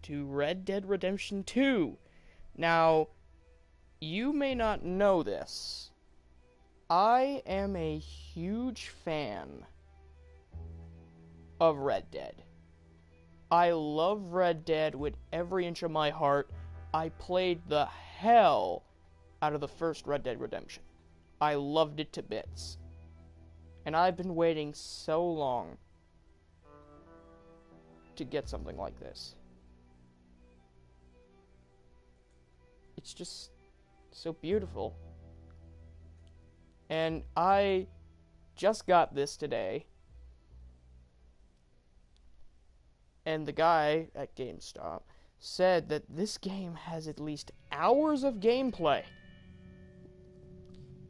to Red Dead Redemption 2. Now, you may not know this. I am a huge fan of Red Dead. I love Red Dead with every inch of my heart. I played the hell out of the first Red Dead Redemption. I loved it to bits. And I've been waiting so long to get something like this. It's just so beautiful. And I just got this today. And the guy at GameStop said that this game has at least hours of gameplay.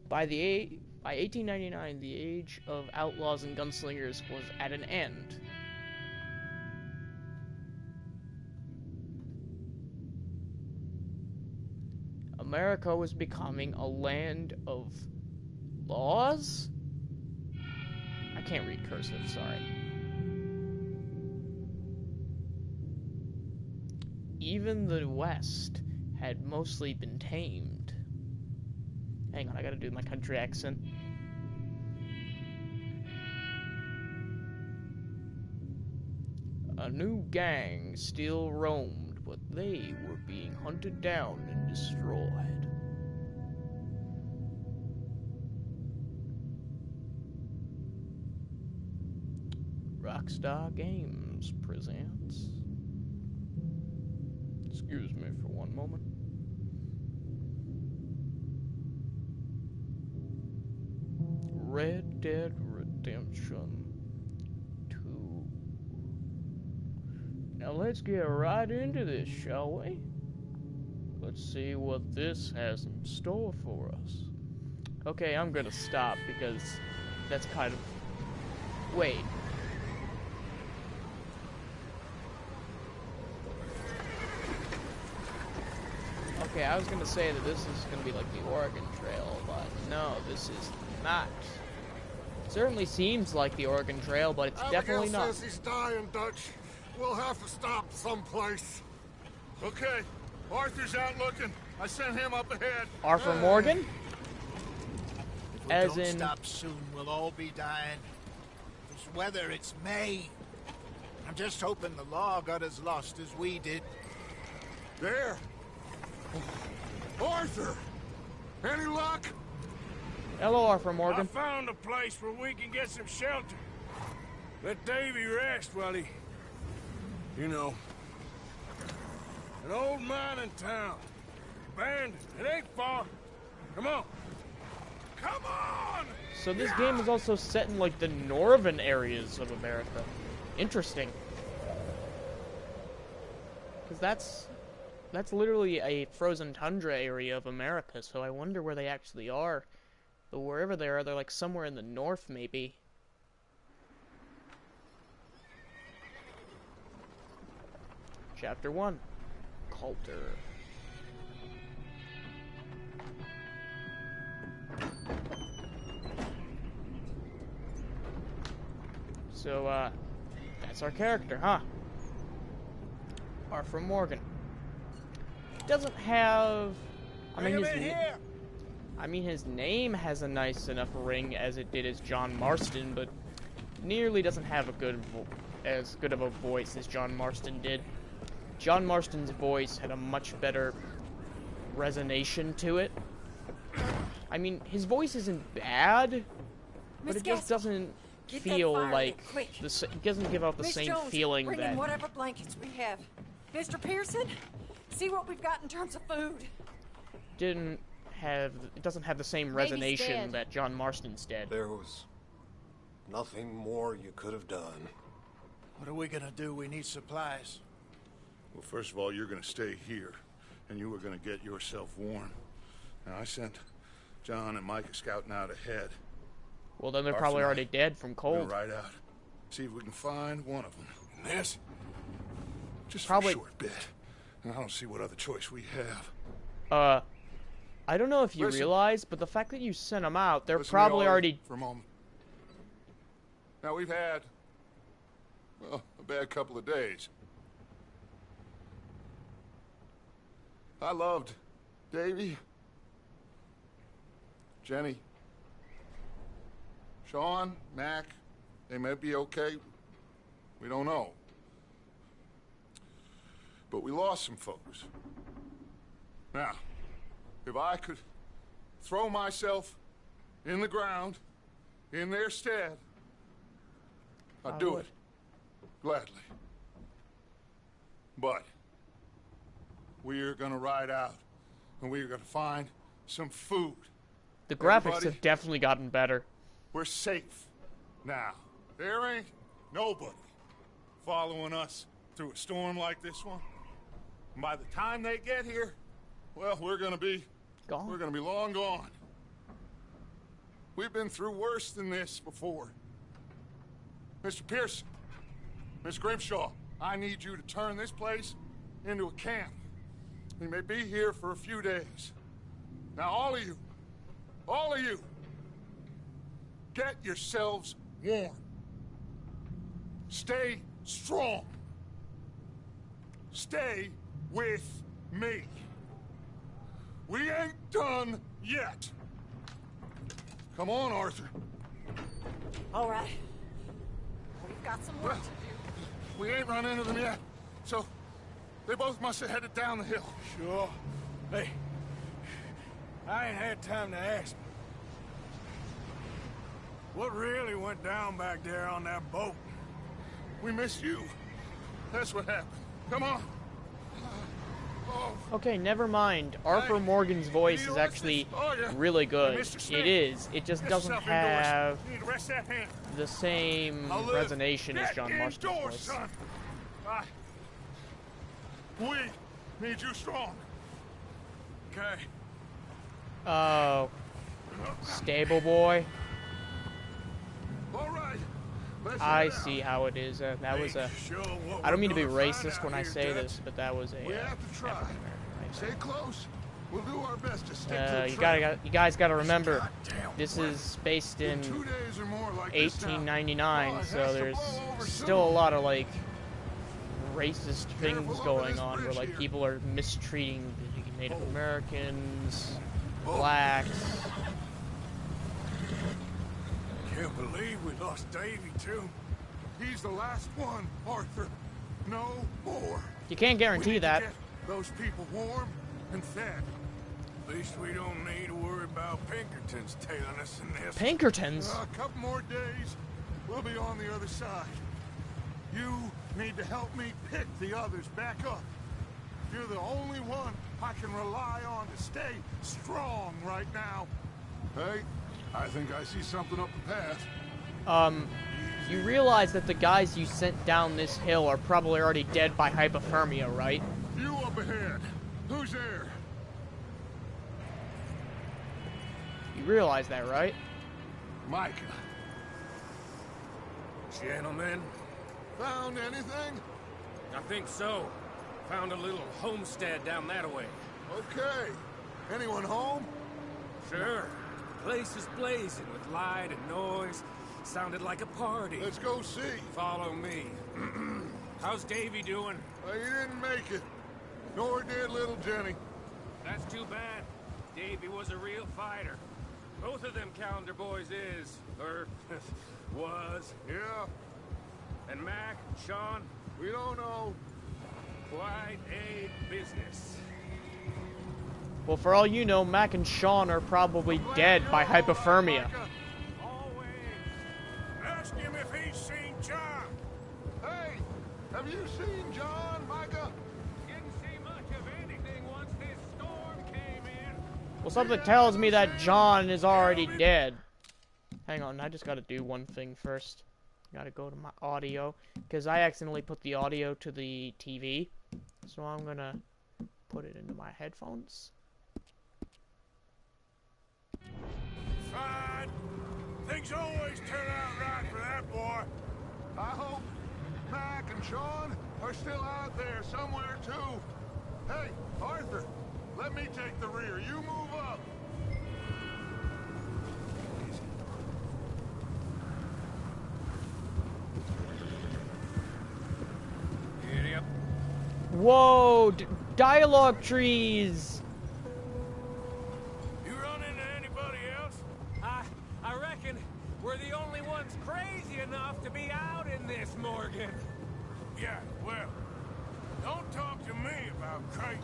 By 1899, the age of outlaws and gunslingers was at an end. America was becoming a land of laws? I can't read cursive, sorry. Even the West had mostly been tamed. Hang on, I gotta do my country accent. A new gang still roamed, but they were being hunted down and destroyed. Rockstar Games presents... Excuse me for one moment. Red Dead Redemption 2. Now let's get right into this, shall we? Let's see what this has in store for us. Okay, I'm gonna stop because that's kind of... Wait. Okay, I was gonna say that this is gonna be like the Oregon Trail, but no, this is not. It certainly seems like the Oregon Trail, but it's definitely not. Abigail says he's dying, Dutch. We'll have to stop someplace. Okay, Arthur's out looking. I sent him up ahead. Arthur Morgan? If we don't stop soon, we'll all be dying. This weather, it's May. I'm just hoping the law got as lost as we did. There. Arthur! Any luck? Hello, Arthur Morgan. I found a place where we can get some shelter. Let Davy rest while he... You know. An old mining town. Abandoned. It ain't far. Come on. Come on! So this game is also set in like the northern areas of America. Interesting. Because that's literally a frozen tundra area of America, so I wonder where they actually are. But wherever they are, they're like somewhere in the north, maybe. Chapter 1. Coulter. So, that's our character, huh? Arthur Morgan. Doesn't have... I mean, his name has a nice enough ring as it did as John Marston, but nearly doesn't have as good of a voice as John Marston did. John Marston's voice had a much better resonation to it. I mean, his voice isn't bad, but it just doesn't feel like it doesn't give out the same feeling bring that... in whatever blankets we have. Mr. Pearson, see what we've got in terms of food. It doesn't have the same resonation that John Marston's did. There was nothing more you could have done. What are we gonna do? We need supplies. Well, first of all, you're gonna stay here, and you were gonna get yourself warm. Now, I sent John and Micah scouting out ahead. Well, then they're probably already dead from cold. We're gonna ride out, see if we can find one of them. And this, just probably for a short bit. And I don't see what other choice we have. I don't know if you Listen. realize, but the fact that you sent them out, they're Listen to me probably all already... for a moment. Now, we've had, well, a bad couple of days. I loved Davy, Jenny, Sean, Mac. They may be okay. We don't know. But we lost some folks. Now, if I could throw myself in the ground in their stead, I'd do it. Gladly. But we're gonna ride out and we're gonna find some food. The graphics Everybody, have definitely gotten better. we're safe now. There ain't nobody following us through a storm like this one. And by the time they get here, well, we're gonna be Gone. We're gonna be long gone. We've been through worse than this before. Mr. Pearson, Miss Grimshaw, I need you to turn this place into a camp. We may be here for a few days. Now, all of you, get yourselves warm. Stay strong. Stay with me. We ain't done yet. Come on, Arthur. All right. We've got some work to do. We ain't run into them yet, so they both must have headed down the hill. Sure. Hey, I ain't had time to ask. What really went down back there on that boat? We missed you. That's what happened. Come on. Oh, Okay, never mind. Arthur Morgan's voice is actually really good. It is. It just doesn't have you need to rest that hand. the same Now, Liv, resonation as get John Marston's indoors, voice. son. We need you strong. Okay. Oh, stable boy. All right. Let's I head see out. how it is. That was a. Sure what I don't mean to be we're gonna find racist out when I here, say Dutch. this, but that was a. We have to try. African-American Stay right close. We'll do our best to stick there. to the You trail. guys gotta remember, Goddamn this weather. is based in 2 days or more like this now. 1899, Oh, it so has to there's blow over still a soon. lot of like racist things Careful over going this on, where bridge like here. people are mistreating the Native Americans, Oh. blacks. Can't believe we lost Davy, too. He's the last one, Arthur. No more. You can't We guarantee need to that. get those people warm and fed. At least we don't need to worry about Pinkertons tailing us in this. Pinkertons. A couple more days, we'll be on the other side. You need to help me pick the others back up. You're the only one I can rely on to stay strong right now. Hey, I think I see something up the path. You realize that the guys you sent down this hill are probably already dead by hypothermia, right? You up ahead. Who's there? You realize that, right? Micah. Gentlemen, Found anything? I think so. Found a little homestead down that way. Okay. Anyone home? Sure. Place is blazing with light and noise. Sounded like a party. Let's go see. Follow me. How's Davy doing? He didn't make it. Nor did little Jenny. That's too bad. Davy was a real fighter. Both of them Calendar boys is, or was. Yeah, And Mac, Sean, we don't know. quite a business. Well, for all you know, Mac and Sean are probably dead by hypothermia. always ask him if he's seen John. Hey, have you seen John, Micah? Didn't see much of anything once this storm came in. Well, something tells me that John is already dead. Hang on, I just gotta do one thing first. Gotta go to my audio, because I accidentally put the audio to the TV. So I'm gonna put it into my headphones. Fine. Things always turn out right for that boy. I hope Mac and Sean are still out there somewhere, too. Hey, Arthur, let me take the rear. You move up. Giddy up. Whoa! Dialogue trees! You run into anybody else? I reckon we're the only ones crazy enough to be out in this, Morgan. Yeah, well, don't talk to me about crazy.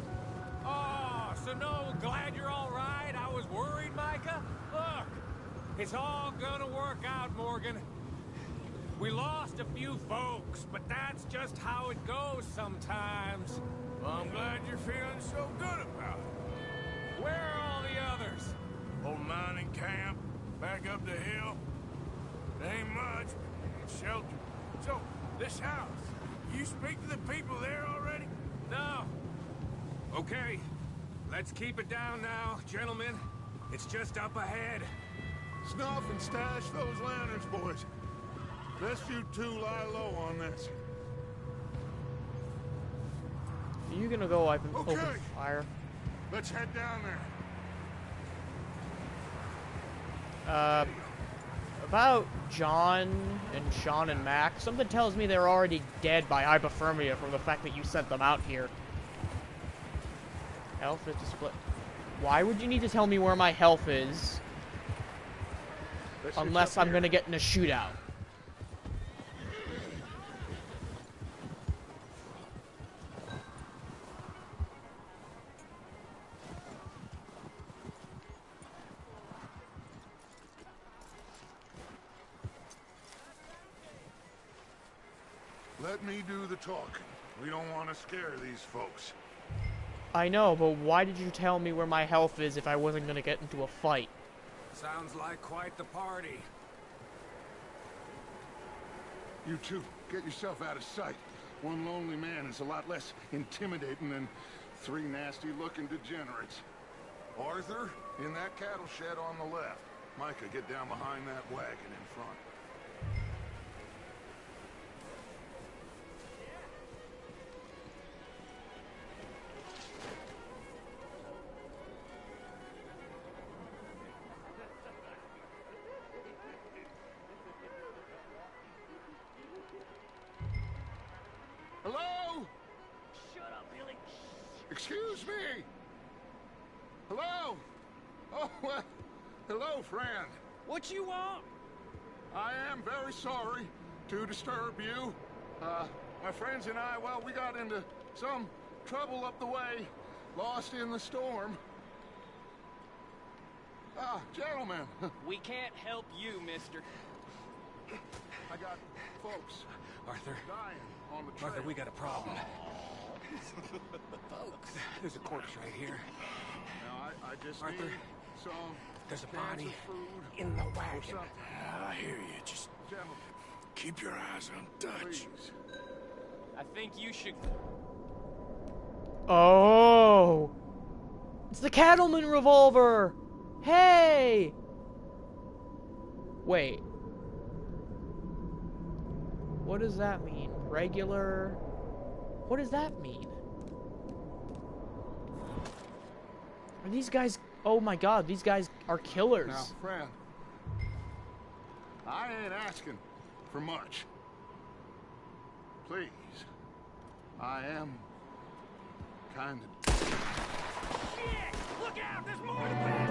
Oh, so no, glad you're all right. I was worried, Micah. Look, it's all gonna work out, Morgan. We lost a few folks, but that's just how it goes sometimes. Well, I'm glad you're feeling so good about it. Where are all the others? Old mining camp, back up the hill. It ain't much, it's shelter. So, this house, you speak to the people there already? No. Okay, let's keep it down now, gentlemen. It's just up ahead. Snuff and stash those lanterns, boys. Best you two lie low on this. Are you gonna go open Okay. fire? Let's head down there. About John and Sean and Mac, something tells me they're already dead by hypothermia from the fact that you sent them out here. Health is split. Why would you need to tell me where my health is? Let's get Unless up I'm here. gonna get in a shootout. Let me do the talking. We don't want to scare these folks. I know, but why did you tell me where my health is if I wasn't gonna get into a fight? Sounds like quite the party. You two, get yourself out of sight. One lonely man is a lot less intimidating than three nasty-looking degenerates. Arthur, in that cattle shed on the left. Micah, get down behind that wagon in front. Hello? Shut up, Billy. Excuse me? Hello? Oh, well, hello, friend. What you want? I am very sorry to disturb you. My friends and I, well, we got into some trouble up the way, lost in the storm. Gentlemen, We can't help you, mister. I got folks Arthur. dying on the trail. Arthur, we got a problem. Folks. There's a corpse right here. Now, I just Arthur, need some there's a cans body of food in the or wagon. something. I hear you. Just Gentlemen, keep your eyes on Dutch. please. I think you should... Oh! It's the Cattleman revolver! Hey! Wait. What does that mean? Regular? What does that mean? Are these guys... Oh my god, these guys are killers. Now, friend, I ain't asking for much. Please. I am kind of... Shit! Look out! There's more to pass!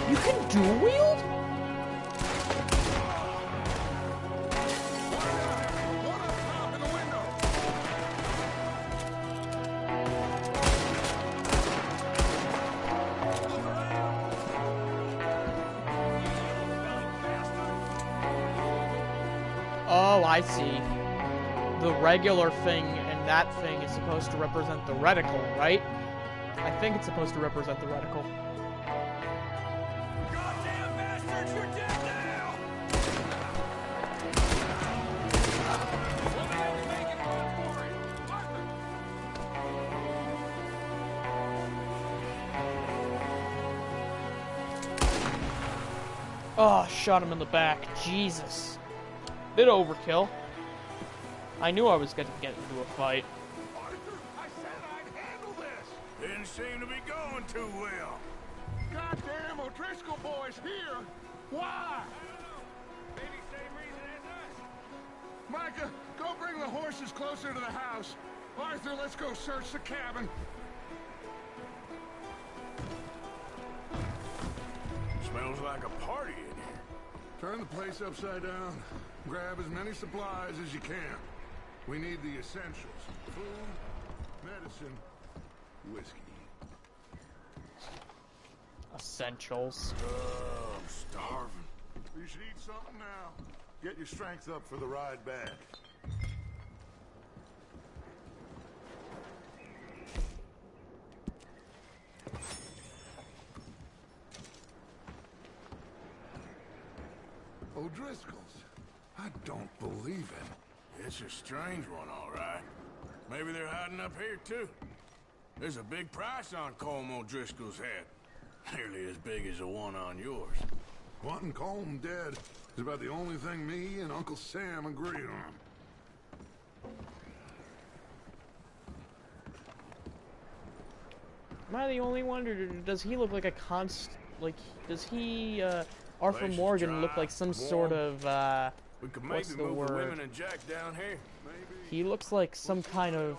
You can dual wield? One up top in the window! Oh, I see. The regular thing and that thing is supposed to represent the reticle, right? I think it's supposed to represent the reticle. Goddamn bastards! You're dead now! We'll be able to make it run for it! Arthur! Oh, shot him in the back. Jesus. Bit overkill. I knew I was going to get into a fight. Arthur, I said I'd handle this! Didn't seem to be going too well. Goddamn O'Driscoll boys here! Why? Maybe same reason as us. Micah, go bring the horses closer to the house. Arthur, let's go search the cabin. Smells like a party in here. Turn the place upside down. Grab as many supplies as you can. We need the essentials. Food, medicine, whiskey. Essentials. I'm starving. You should eat something now. Get your strength up for the ride back. O'Driscoll's. I don't believe it. It's a strange one, all right. Maybe they're hiding up here, too. There's a big price on Colm O'Driscoll's head. Nearly as big as the one on yours. Wanting Colm dead is about the only thing me and Uncle Sam agree on. Am I the only one, or does he look like a does he, Arthur Morgan look like some sort of, We could what's maybe the move word? the women and Jack down here. He looks like some kind of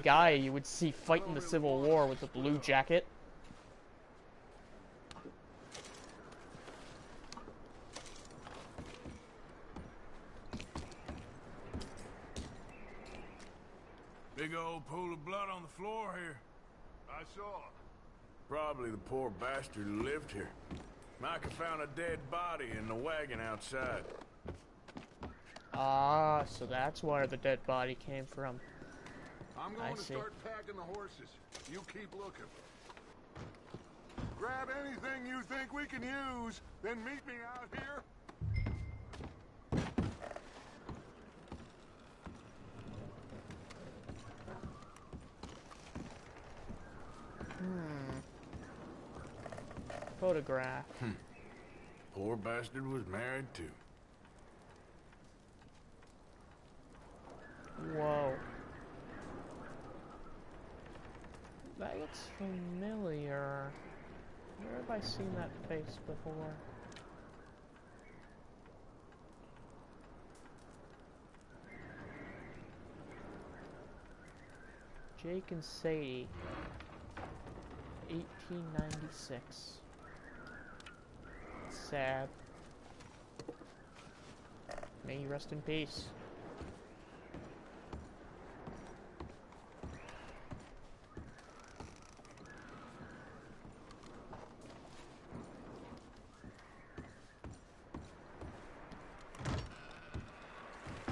guy you would see fighting the Civil War with a blue jacket. Big old pool of blood on the floor here. I saw. Probably the poor bastard who lived here. Micah found a dead body in the wagon outside. Ah, so that's where the dead body came from. I'm I going to see. start packing the horses. You keep looking. Grab anything you think we can use, then meet me out here. Photograph. Poor bastard was married too. Whoa. That looks familiar. Where have I seen that face before? Jake and Sadie. 1896. Sad. May you rest in peace.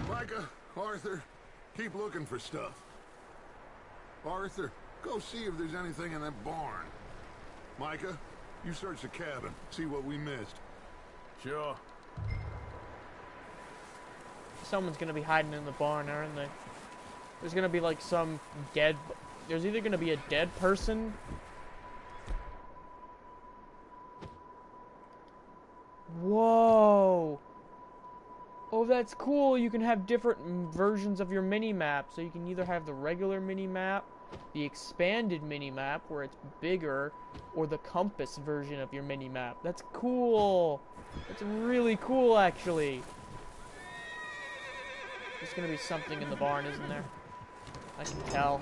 Micah, Arthur, keep looking for stuff. Arthur, go see if there's anything in that barn. Micah, you search the cabin, see what we missed. Sure. Someone's gonna be hiding in the barn, aren't they? There's gonna be like some dead... There's either gonna be a dead person... Whoa! Oh, that's cool. You can have different versions of your mini-map. So you can either have the regular mini-map, the expanded mini-map, where it's bigger, or the compass version of your mini-map. That's cool! That's really cool, actually. There's gonna be something in the barn, isn't there? I can tell.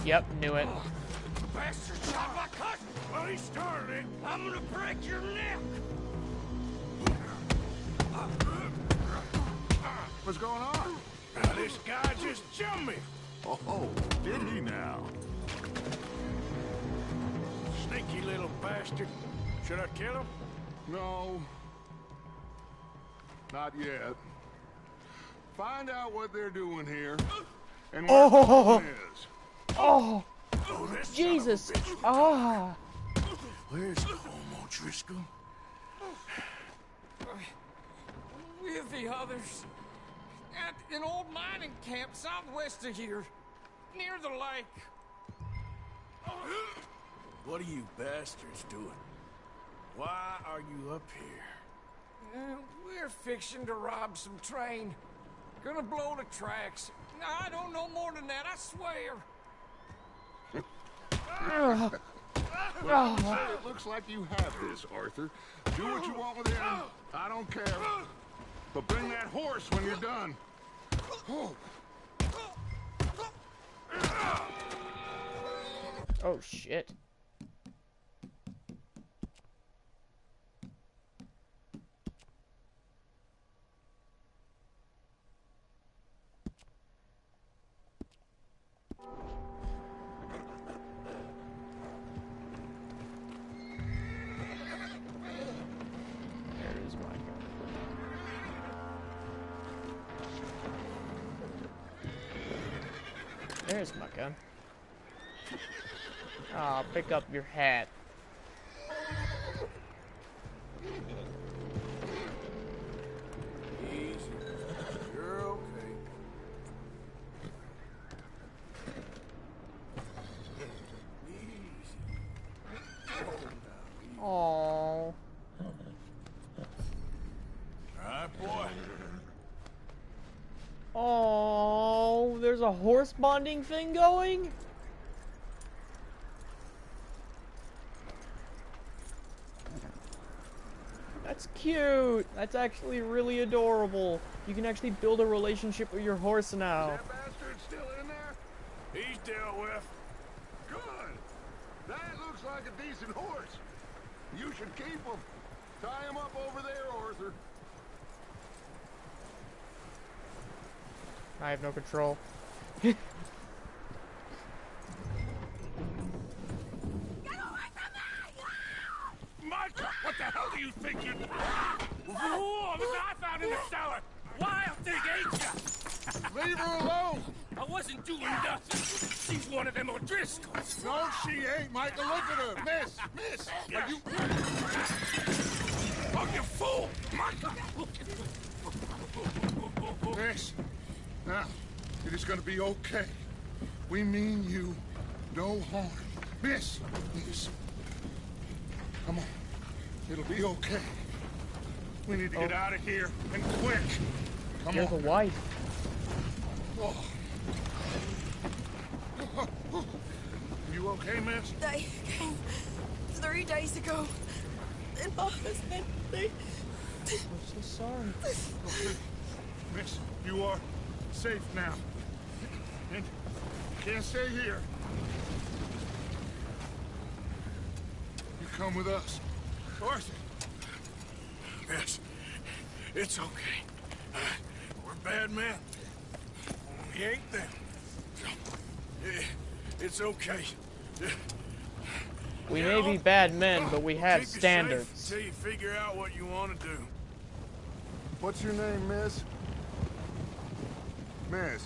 Yep, knew it. Bastard shot my cousin! Well, he started it. I'm gonna break your neck! What's going on? This guy just jumped me! Oh, did he now? Sneaky little bastard. Should I kill him? No. Not yet. Find out what they're doing here, and where Colm is. Oh! Oh, this Jesus! son of a bitch. Ah! Where's Colm O'Driscoll? With the others. At an old mining camp southwest of here. Near the lake. What are you bastards doing? Why are you up here? We're fixing to rob some train. Gonna blow the tracks. I don't know more than that, I swear. Well, it looks like you have this, Arthur. Do what you want with him. I don't care. But bring that horse when you're done. Oh, shit. There's my gun. There's my gun. Ah, pick up your hat. Easy. You're okay. Easy. Aww. All right, boy. Oh, there's a horse bonding thing going? That's cute. That's actually really adorable. You can actually build a relationship with your horse now. That bastard still in there? He's dealt with. Good. That looks like a decent horse. You should keep him. Tie him up over there, Arthur. I have no control. Micah, what the hell do you think you're... Whoa, look what I found in the cellar. Wild thing, ain't ya? Leave her alone. I wasn't doing nothing. She's one of them O'Driscolls. No, she ain't, Michael. Look at her. Miss. Are you... Oh, you fool! Micah! Miss. Now, it is going to be okay. We mean you no harm. Miss. Come on. It'll be okay. We need to get out of here, and quick. Come You're the on. wife. Oh. You okay, miss? They came 3 days ago. And my husband, they... I'm so sorry. Miss, you are safe now. And you can't stay here. You come with us. Arthur. Miss, it's okay. We're bad men. We ain't them. It's okay. We may be bad men, but we have Keep you standards. safe until you figure out what you want to do. What's your name, miss? Miss.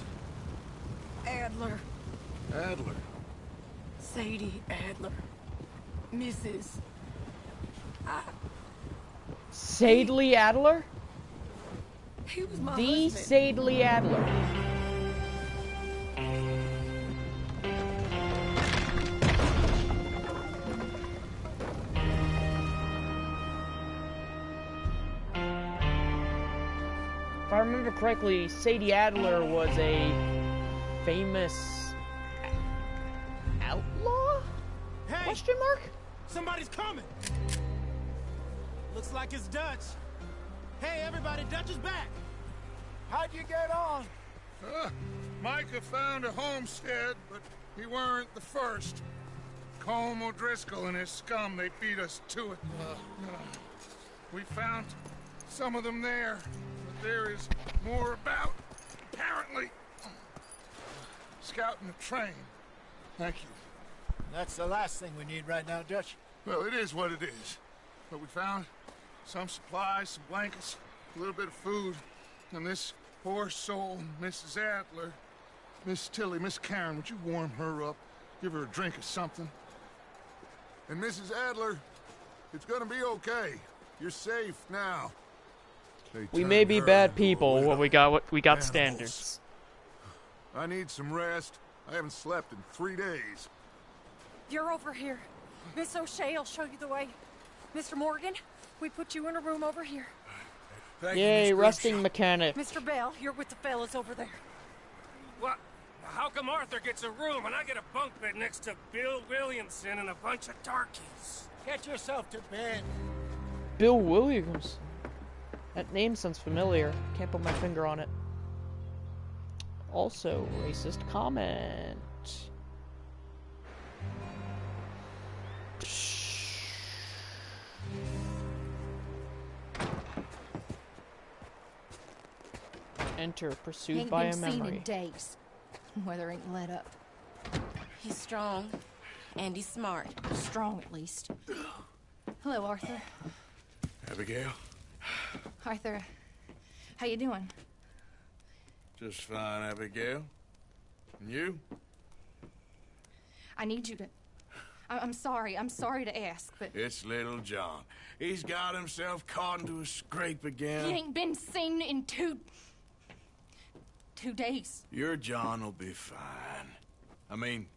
Adler. Adler. Sadie Adler. Mrs. Sadely Adler? He was my The husband. Sadely Adler. If I remember correctly, Sadie Adler was a famous outlaw? Hey, Question mark? somebody's coming. Looks like it's Dutch. Hey, everybody, Dutch is back. How'd you get on? Micah found a homestead, but he weren't the first. Colm O'Driscoll and his scum, they beat us to it. We found some of them there, but there is more about, apparently. Scouting the train. Thank you. That's the last thing we need right now, Dutch. Well, it is what it is. But we found some supplies, some blankets, a little bit of food, and this poor soul, Mrs. Adler, Miss Tilly, Miss Karen, would you warm her up? Give her a drink or something? And Mrs. Adler, it's gonna be okay. You're safe now. We may be bad people, but we got standards. I need some rest. I haven't slept in 3 days. You're over here. Miss O'Shea will show you the way. Mr. Morgan, we put you in a room over here. Thank Yay, you, Miss resting Grimshaw. mechanic. Mr. Bell, you're with the fellas over there. What? how come Arthur gets a room and I get a bunk bed next to Bill Williamson and a bunch of darkies? Get yourself to bed. Bill Williams. That name sounds familiar. Can't put my finger on it. Also, racist comment. Enter, pursued Ain't by been a seen memory. in days. Weather ain't let up. He's strong, and he's smart. Strong, at least. Hello, Arthur. Abigail? Arthur, how you doing? Just fine, Abigail. And you? I need you to... I'm sorry to ask, but... It's little John. He's got himself caught into a scrape again. He ain't been seen in 2 days. Your John will be fine. I mean,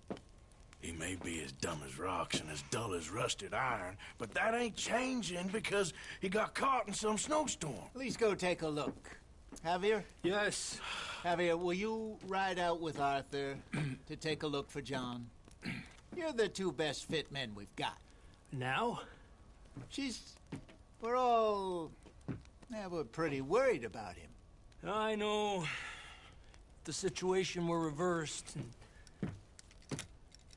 he may be as dumb as rocks and as dull as rusted iron, but that ain't changing because he got caught in some snowstorm. Please go take a look. Javier? Yes. Javier, will you ride out with Arthur to take a look for John? You're the 2 best fit men we've got. Now? We're pretty worried about him. I know. If the situation were reversed,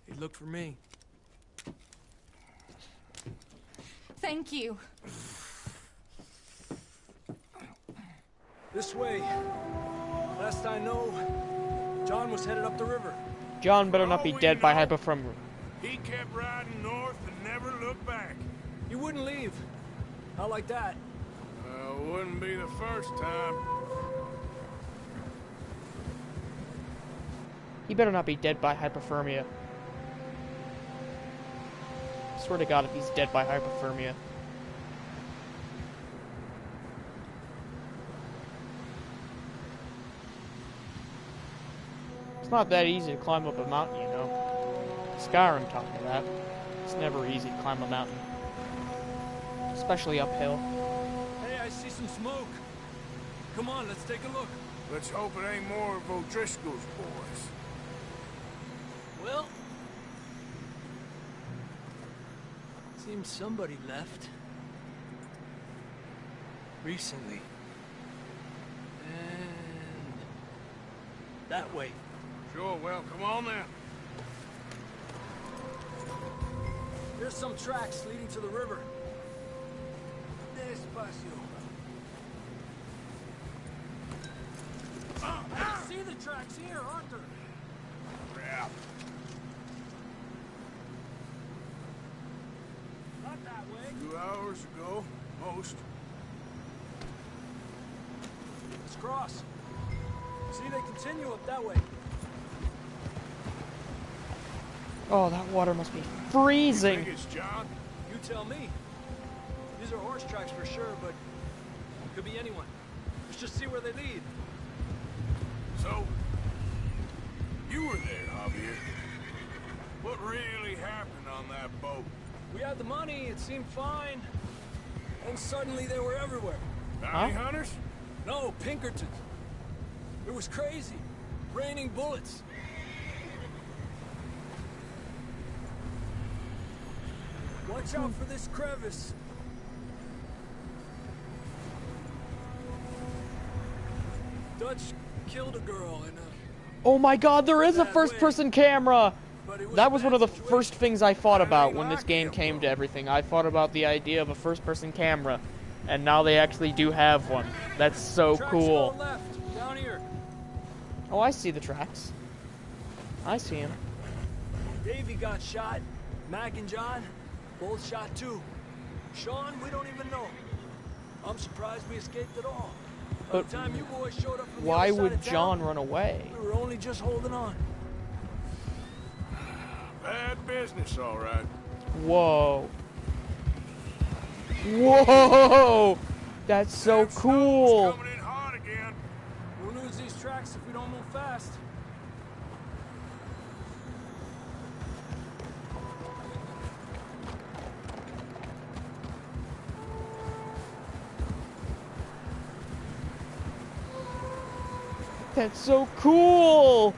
he'd look for me. Thank you. This way. Last I know, John was headed up the river. John better not be dead by hypothermia. He kept riding north and never looked back. He wouldn't leave. Not like that. Wouldn't be the first time. He better not be dead by hypothermia. Swear to God if he's dead by hypothermia. It's not that easy to climb up a mountain, you know. Skyrim taught me that. It's never easy to climb a mountain. Especially uphill. Hey, I see some smoke. Come on, let's take a look. Let's hope it ain't more of O'Driscoll's boys. Well, seems somebody left. Recently. And that way. Sure, well, come on then. There's some tracks leading to the river. Despacio. I see the tracks here, Arthur. Crap. Not that way. 2 hours ago, most. Let's cross. See, they continue up that way. Oh, that water must be freezing. You think it's John? You tell me. These are horse tracks for sure, but could be anyone. Let's just see where they lead. So, you were there, Javier. What really happened on that boat? We had the money, it seemed fine. And suddenly they were everywhere. Bounty hunters? No, Pinkertons. It was crazy. Raining bullets. Watch out for this crevice. Dutch killed a girl in a... Oh my God, there is a first-person camera! That was one of the first things I thought about when this game came to everything. I thought about the idea of a first-person camera, and now they actually do have one. That's so cool. Left, down here. Oh, I see the tracks. I see him. Davey got shot. Mac and John, both shot too. Sean, we don't even know. I'm surprised we escaped at all. By But the time you boys showed up from the why other side would of town, John run away? we were only just holding on. Bad business, all right. Whoa. Whoa! That's so cool! Coming in hot again. We'll lose these tracks if we don't move fast. That's so cool!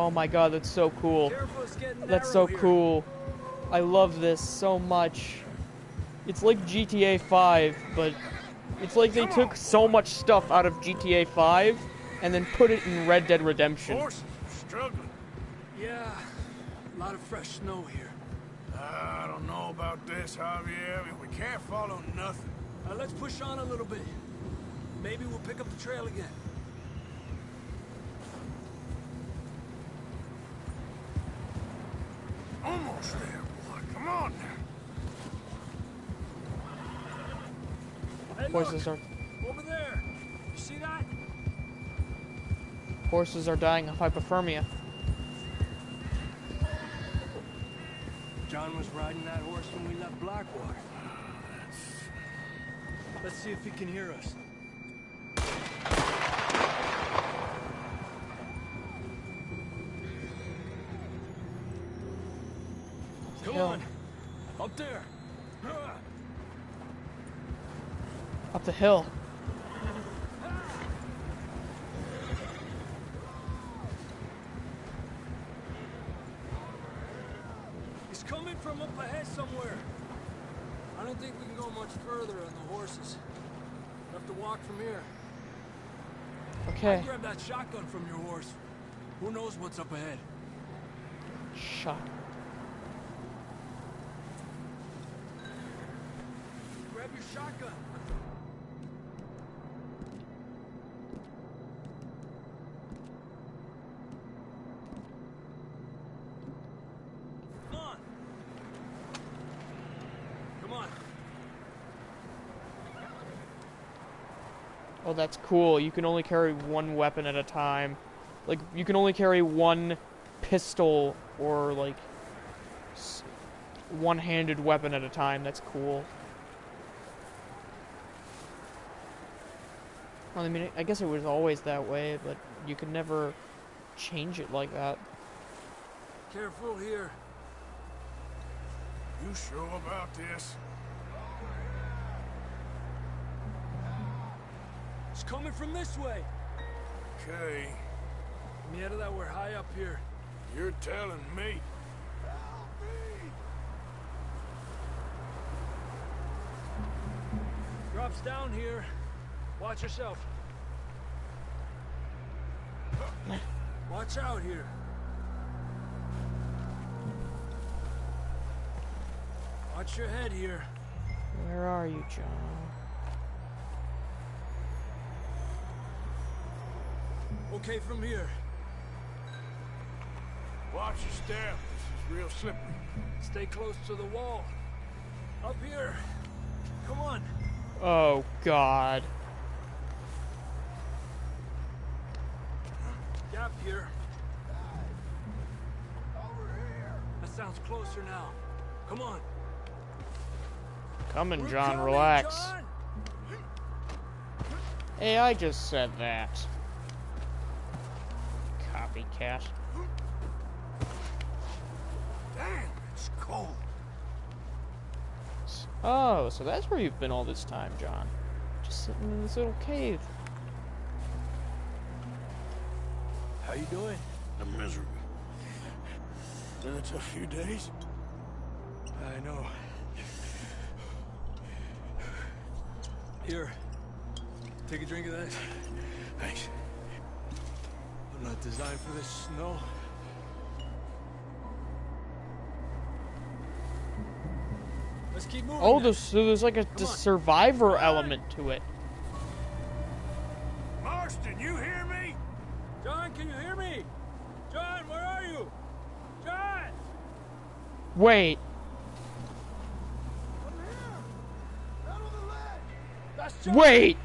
Oh my god, that's so cool. Careful, it's getting That's narrow so here. cool. I love this so much. It's like GTA 5, but it's like they took so much stuff out of GTA 5 and then put it in Red Dead Redemption. Horses struggling. Yeah, a lot of fresh snow here. I don't know about this, Javier. I mean, we can't follow nothing. Let's push on a little bit. Maybe we'll pick up the trail again. Almost there, boy. Come on now. Hey, Horses look, are over there. You see that? horses are dying of hypothermia. John was riding that horse when we left Blackwater. Let's see if he can hear us. Come Hill. on, up there. Up the hill. He's coming from up ahead somewhere. I don't think we can go much further on the horses. We'll have to walk from here. Okay. Grab that shotgun from your horse. Who knows what's up ahead? Shot. Grab your shotgun. Come on. Come on. Oh, that's cool. You can only carry one weapon at a time. Like, you can only carry one pistol or, like, one-handed weapon at a time. That's cool. Well, I mean, I guess it was always that way, but you could never change it like that. Careful here. You sure about this? It's coming from this way. Okay, Me out of that, we're high up here. you're telling me. Drops down here. Watch yourself. Watch out here. Watch your head here. Where are you, John? Okay, from here. Watch your step. This is real slippery. Stay close to the wall. Up here. Come on. Oh, God. Gap here. That sounds closer now. Come on. Coming, We're John, coming, relax. John. Hey, I just said that. Copycat. Damn, it's cold. Oh, so that's where you've been all this time, John. Just sitting in this little cave. How you doing? I'm miserable. Been a tough few days. I know. Here. Take a drink of that. Thanks. I'm not designed for this snow. Let's keep moving. Oh, then. there's like a survivor element to it. Marston, you hear me? John, can you hear me? John, where are you? John! Wait. That's John. Wait!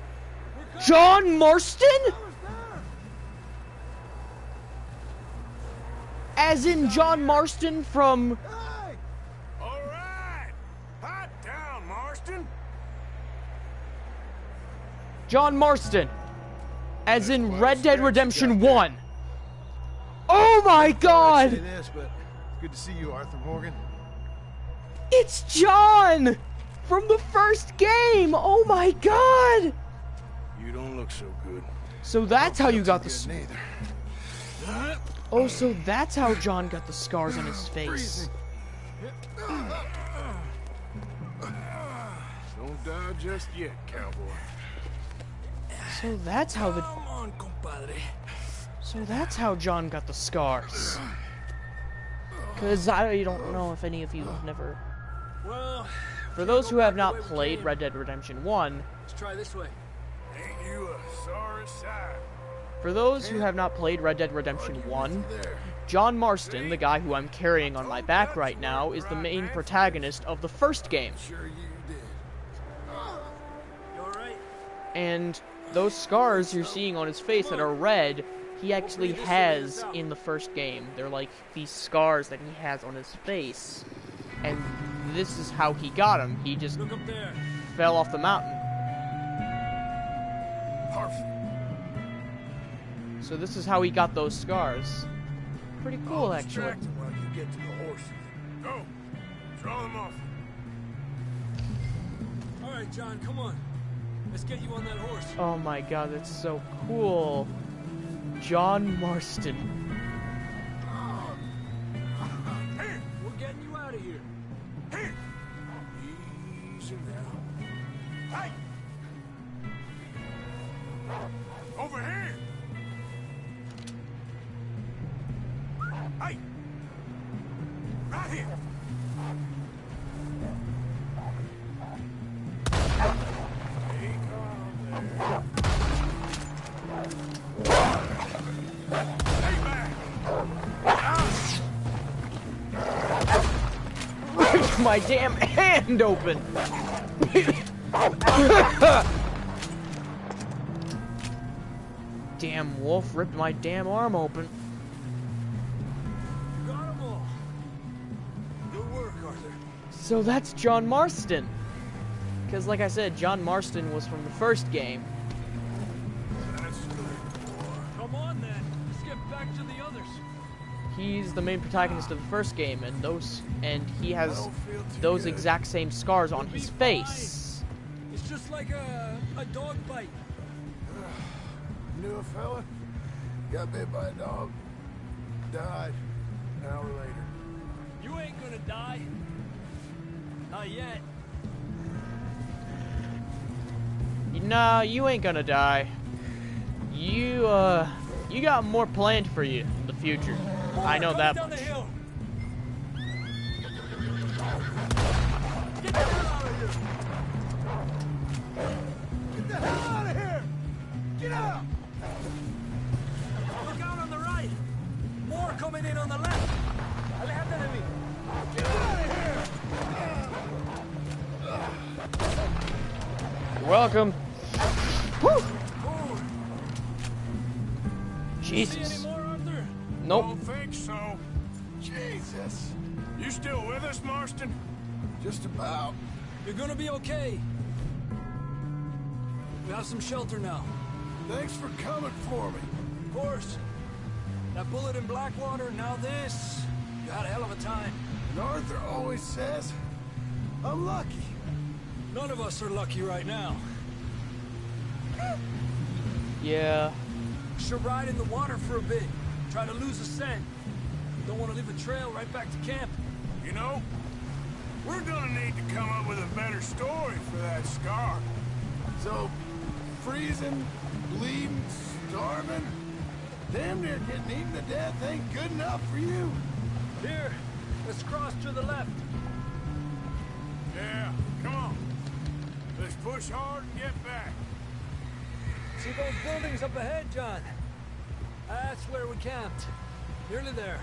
We're coming. John Marston? As in John Marston from... All right. Hot down, Marston. John Marston. As in Red Dead Redemption 1. Oh my god! This, but good to see you, Arthur Morgan. It's John! From the first game! Oh my god! You don't look so good. So that's how you got the... Neither. Oh, so that's how John got the scars on his face. Don't die just yet, cowboy. So that's how the... Come on, compadre. So that's how John got the scars. Because I don't know if any of you have never... Well, For those who have not played Red Dead Redemption 1... let's try this way. Ain't you a sorry sight? For those who have not played Red Dead Redemption 1, John Marston, the guy who I'm carrying on my back right now, is the main protagonist of the first game. Sure you did. You alright? And those scars you're seeing on his face that are red, he actually has in the first game. They're like these scars that he has on his face. And this is how he got them. He just Look up there. fell off the mountain. Perfect. So this is how he got those scars. Pretty cool, actually. Distract him while you get to the horse. Go. Draw them off. Alright, John, come on. Let's get you on that horse. Oh my god, that's so cool. John Marston. Here. We're getting you out of here. Here. Easy now. Hey. Over here. Hey. Right here. My damn hand open. Damn wolf ripped my damn arm open. You got them all. Good work, Arthur. So that's John Marston. Because like I said, John Marston was from the first game. That's good. Come on, then. Let's get back to the others. He's the main protagonist of the first game, and he has those exact same scars on his face. It's just like a dog bite. Knew a fella, got bit by a dog, died an hour later. You ain't gonna die. Not yet. Nah, you ain't gonna die. You got more planned for you in the future. I know that Down much. the hill. Get the hell out of here! Get the hell out of here! Get out! Look out on the right. More coming in on the left. Aléjate de mí. Get out of here! You're welcome. Woo! Ooh. See Jesus. any more, Arthur? Nope. Don't think so. Jesus. You still with us, Marston? Just about. You're gonna be okay. We have some shelter now. Thanks for coming for me. Of course. That bullet in Blackwater, now this. You had a hell of a time. And Arthur always says, I'm lucky. None of us are lucky right now. Yeah. Should ride in the water for a bit. Try to lose a scent. Don't want to leave a trail right back to camp. You know, we're gonna need to come up with a better story for that scar. So, freezing, bleeding, starving, damn near getting eaten to death ain't good enough for you. Here, let's cross to the left. Yeah, come on. Let's push hard and get back. See those buildings up ahead, John? That's where we camped. Nearly there.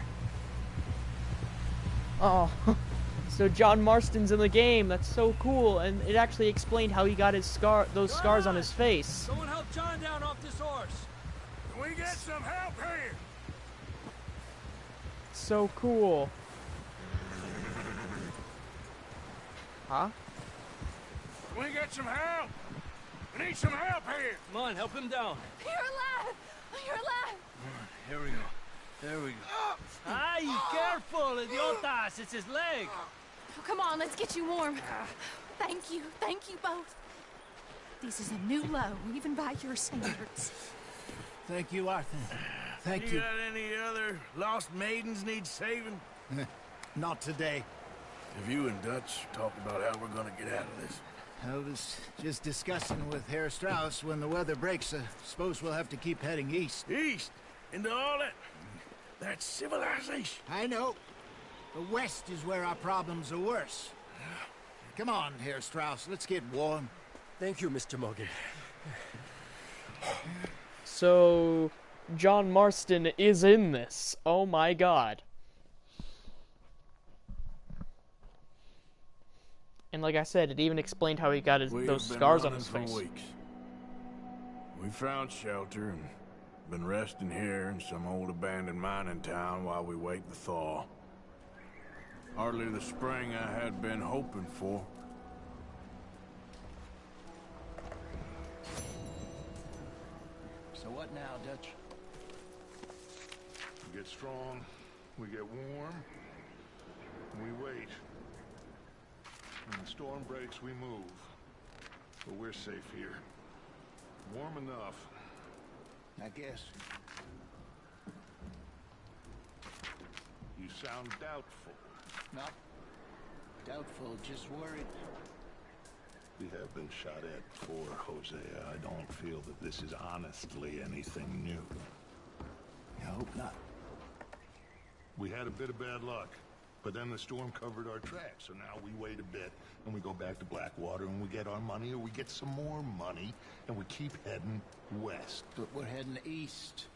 Oh. So John Marston's in the game. That's so cool, and it actually explained how he got his those scars on his face. Someone help John down off this horse. Can we get some help here? So cool. Huh? Can we get some help? We need some help here. Come on, help him down. You're alive! You're alive! Here we go. There we go. Ay, careful, idiotas. It's his leg. Oh, come on, let's get you warm. Thank you both. This is a new low, even by your standards. Thank you, Arthur. Thank You you. got any other lost maidens need saving? Not today. Have you and Dutch talked about how we're gonna get out of this? I was just discussing with Herr Strauss when the weather breaks. Suppose we'll have to keep heading east. East? Into all that civilization? I know. The west is where our problems are worse. Come on, Herr Strauss. Let's get warm. Thank you, Mr. Morgan. So, John Marston is in this. Oh my god. And like I said, it even explained how he got those scars on his face. Weeks. We found shelter and been resting here in some old abandoned mining town while we wait the thaw. Hardly the spring I had been hoping for. So what now, Dutch? We get strong, we get warm, and we wait. When the storm breaks, we move. But we're safe here. Warm enough. I guess. You sound doubtful. Not doubtful, just worried. We have been shot at before, Hosea. I don't feel that this is honestly anything new. I hope not. We had a bit of bad luck, but then the storm covered our tracks, so now we wait a bit, and we go back to Blackwater, and we get our money, or we get some more money, and we keep heading west. But we're heading east.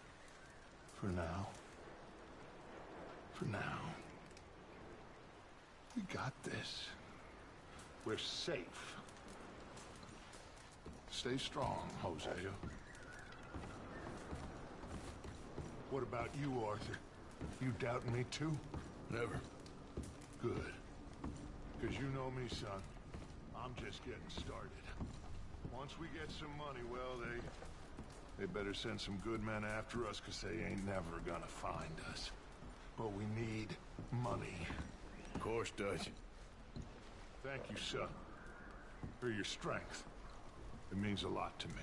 For now. For now. We got this. We're safe. Stay strong, Hosea. What about you, Arthur? You doubting me too? Never. Good. Because you know me, son. I'm just getting started. Once we get some money, well, they better send some good men after us, because they ain't never gonna find us. But we need money. Of course, Dutch. Thank you, son, for your strength. It means a lot to me.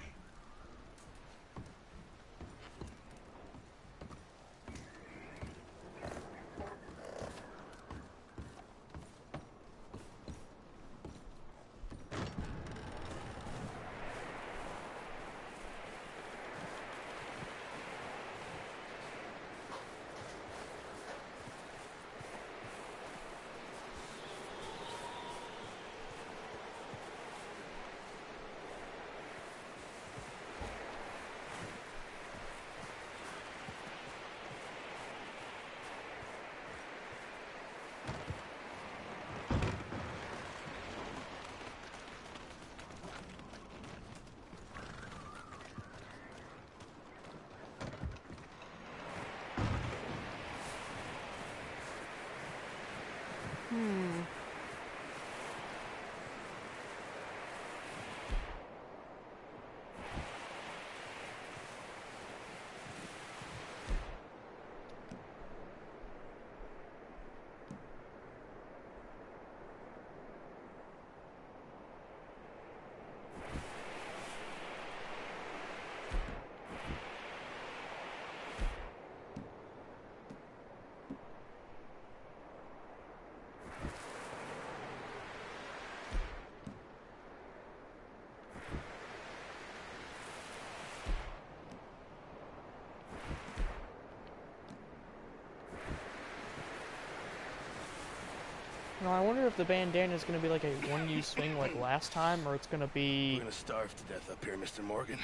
No, I wonder if the bandana is going to be like a one-use swing like last time, or it's going to be... We're gonna starve to death up here, Mr. Morgan.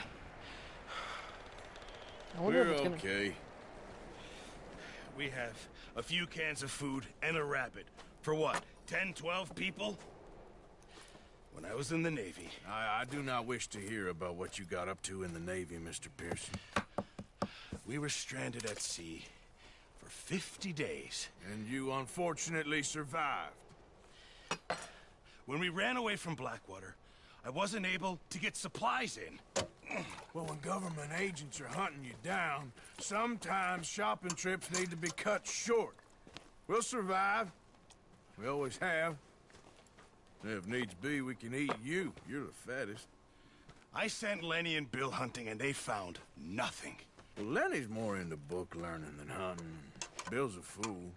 I wonder if We're it's gonna... okay. We have a few cans of food and a rabbit. For what, 10, 12 people? When I was in the Navy... I do not wish to hear about what you got up to in the Navy, Mr. Pearson. We were stranded at sea for 50 days. And you unfortunately survived. When we ran away from Blackwater, I wasn't able to get supplies in. Well, when government agents are hunting you down, sometimes shopping trips need to be cut short. We'll survive. We always have. If needs be, we can eat you. You're the fattest. I sent Lenny and Bill hunting, and they found nothing. Well, Lenny's more into book learning than hunting. Bill's a fool.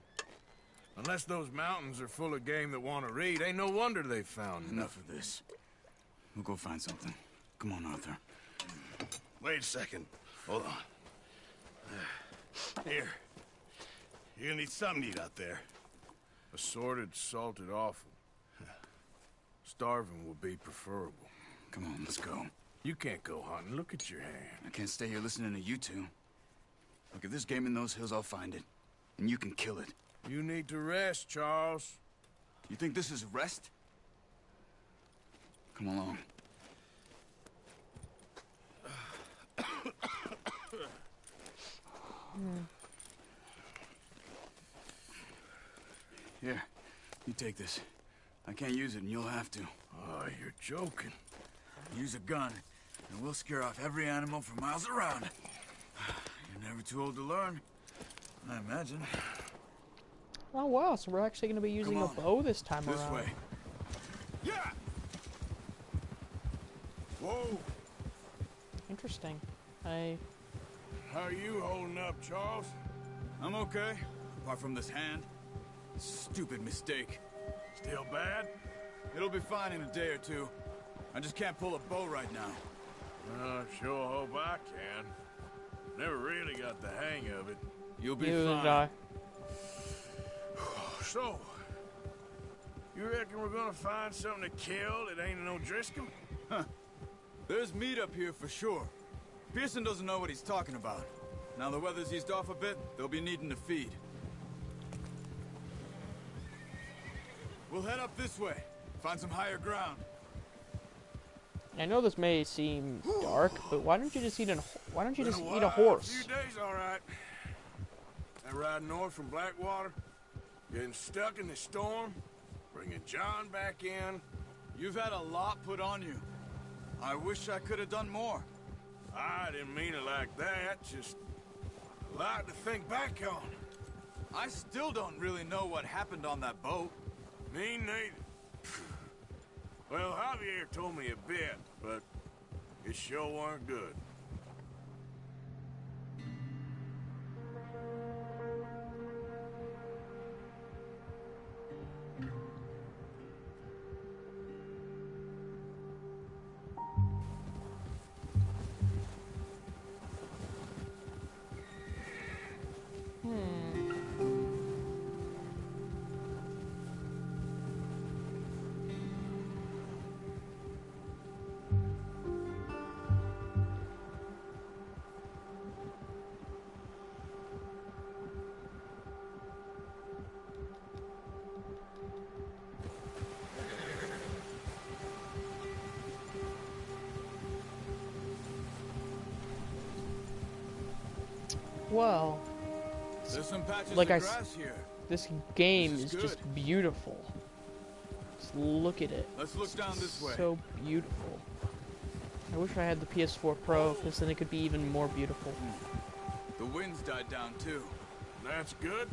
Unless those mountains are full of game that want to read, ain't no wonder they found Enough of this. We'll go find something. Come on, Arthur. Wait a second. Hold on. Here. You're gonna need something to eat out there. Assorted, salted offal. Starving will be preferable. Come on, let's go. You can't go hunting. Look at your hand. I can't stay here listening to you two. Look, if there's game in those hills, I'll find it. And you can kill it. You need to rest, Charles. You think this is rest? Come along. Here, you take this. I can't use it, and you'll have to. Oh, you're joking. Use a gun, and we'll scare off every animal for miles around. You're never too old to learn, I imagine. Oh wow, so we're actually going to be using a bow this time around. This way. Yeah! Whoa! Interesting. How are you holding up, Charles? I'm okay, apart from this hand. Stupid mistake. Still bad? It'll be fine in a day or two. I just can't pull a bow right now. I sure hope I can. Never really got the hang of it. You'll be fine. So, you reckon we're gonna find something to kill that ain't no Driscoll? Huh. There's meat up here for sure. Pearson doesn't know what he's talking about. Now the weather's eased off a bit, they'll be needing to feed. We'll head up this way. Find some higher ground. I know this may seem dark, but why don't you just eat a horse? A few days, all right. That ride north from Blackwater, getting stuck in the storm, bringing John back in. You've had a lot put on you. I wish I could have done more. I didn't mean it like that, just a lot to think back on. I still don't really know what happened on that boat. Me neither. Well, Javier told me a bit, but it sure weren't good. Well, There's some patches like of grass here. This game This is is just beautiful. Just look at it. Let's look down this way. So beautiful. I wish I had the PS4 Pro, because then it could be even more beautiful. The wind's died down too. That's good.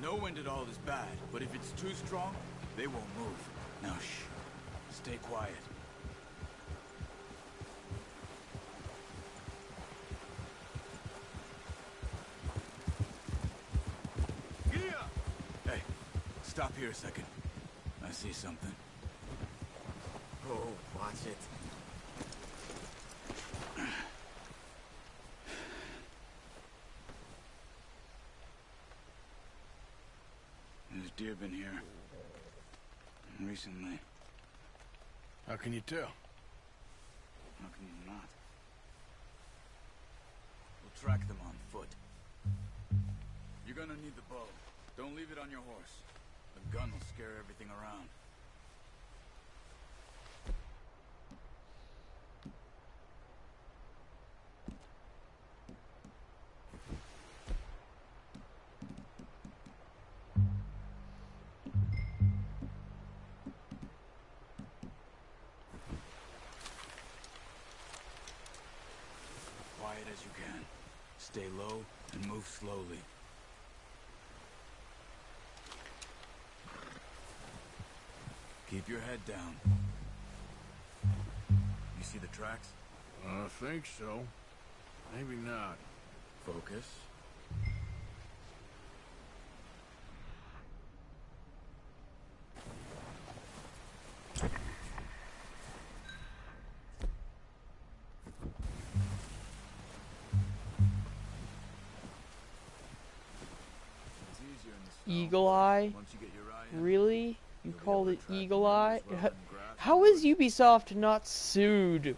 No wind at all is bad, but if it's too strong, they won't move. Now shh. Stay quiet. Hey, stop here a second. I see something. Oh, watch it. There's deer been here. Recently. How can you tell? How can you not? We'll track them on foot. You're gonna need the bow. Don't leave it on your horse. The gun will scare everything around. Quiet as you can. Stay low and move slowly. Keep your head down. You see the tracks? I think so. Maybe not. Focus. Eagle Eye? Really? You called it Eagle Eye? How is Ubisoft not sued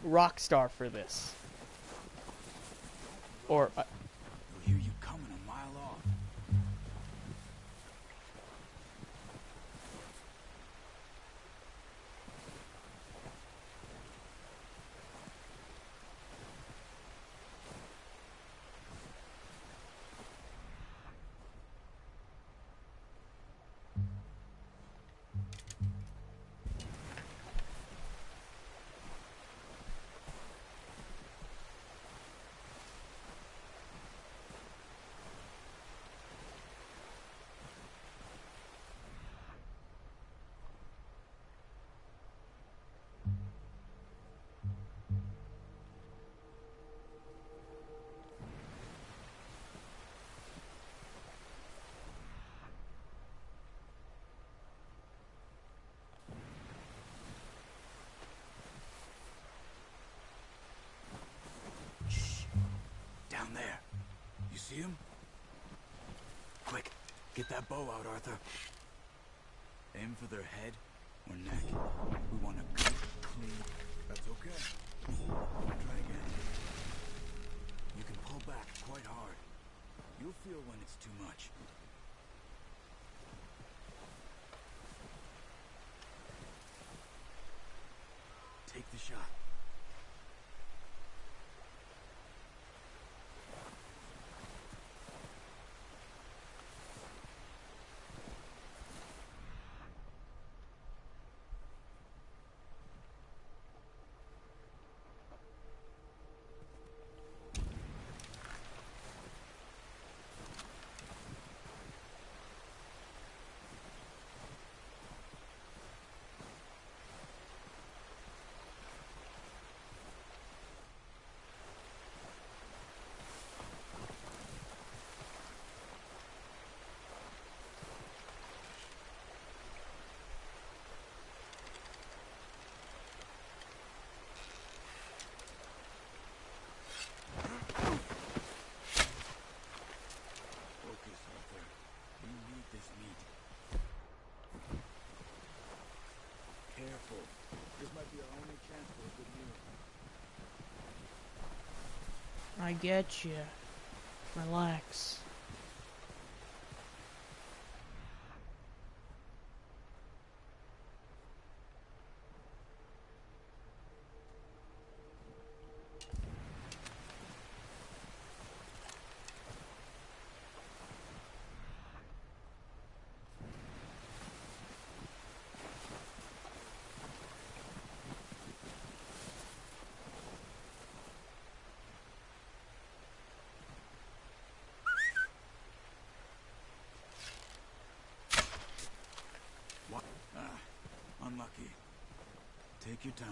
Rockstar for this? Or... You'll hear you coming a mile off. Down there. You see him? Quick, get that bow out, Arthur. Aim for their head or neck. We want a good, clean... That's okay. Try again. You can pull back quite hard. You'll feel when it's too much. Take the shot. I get you. Relax. Unlucky. Take your time.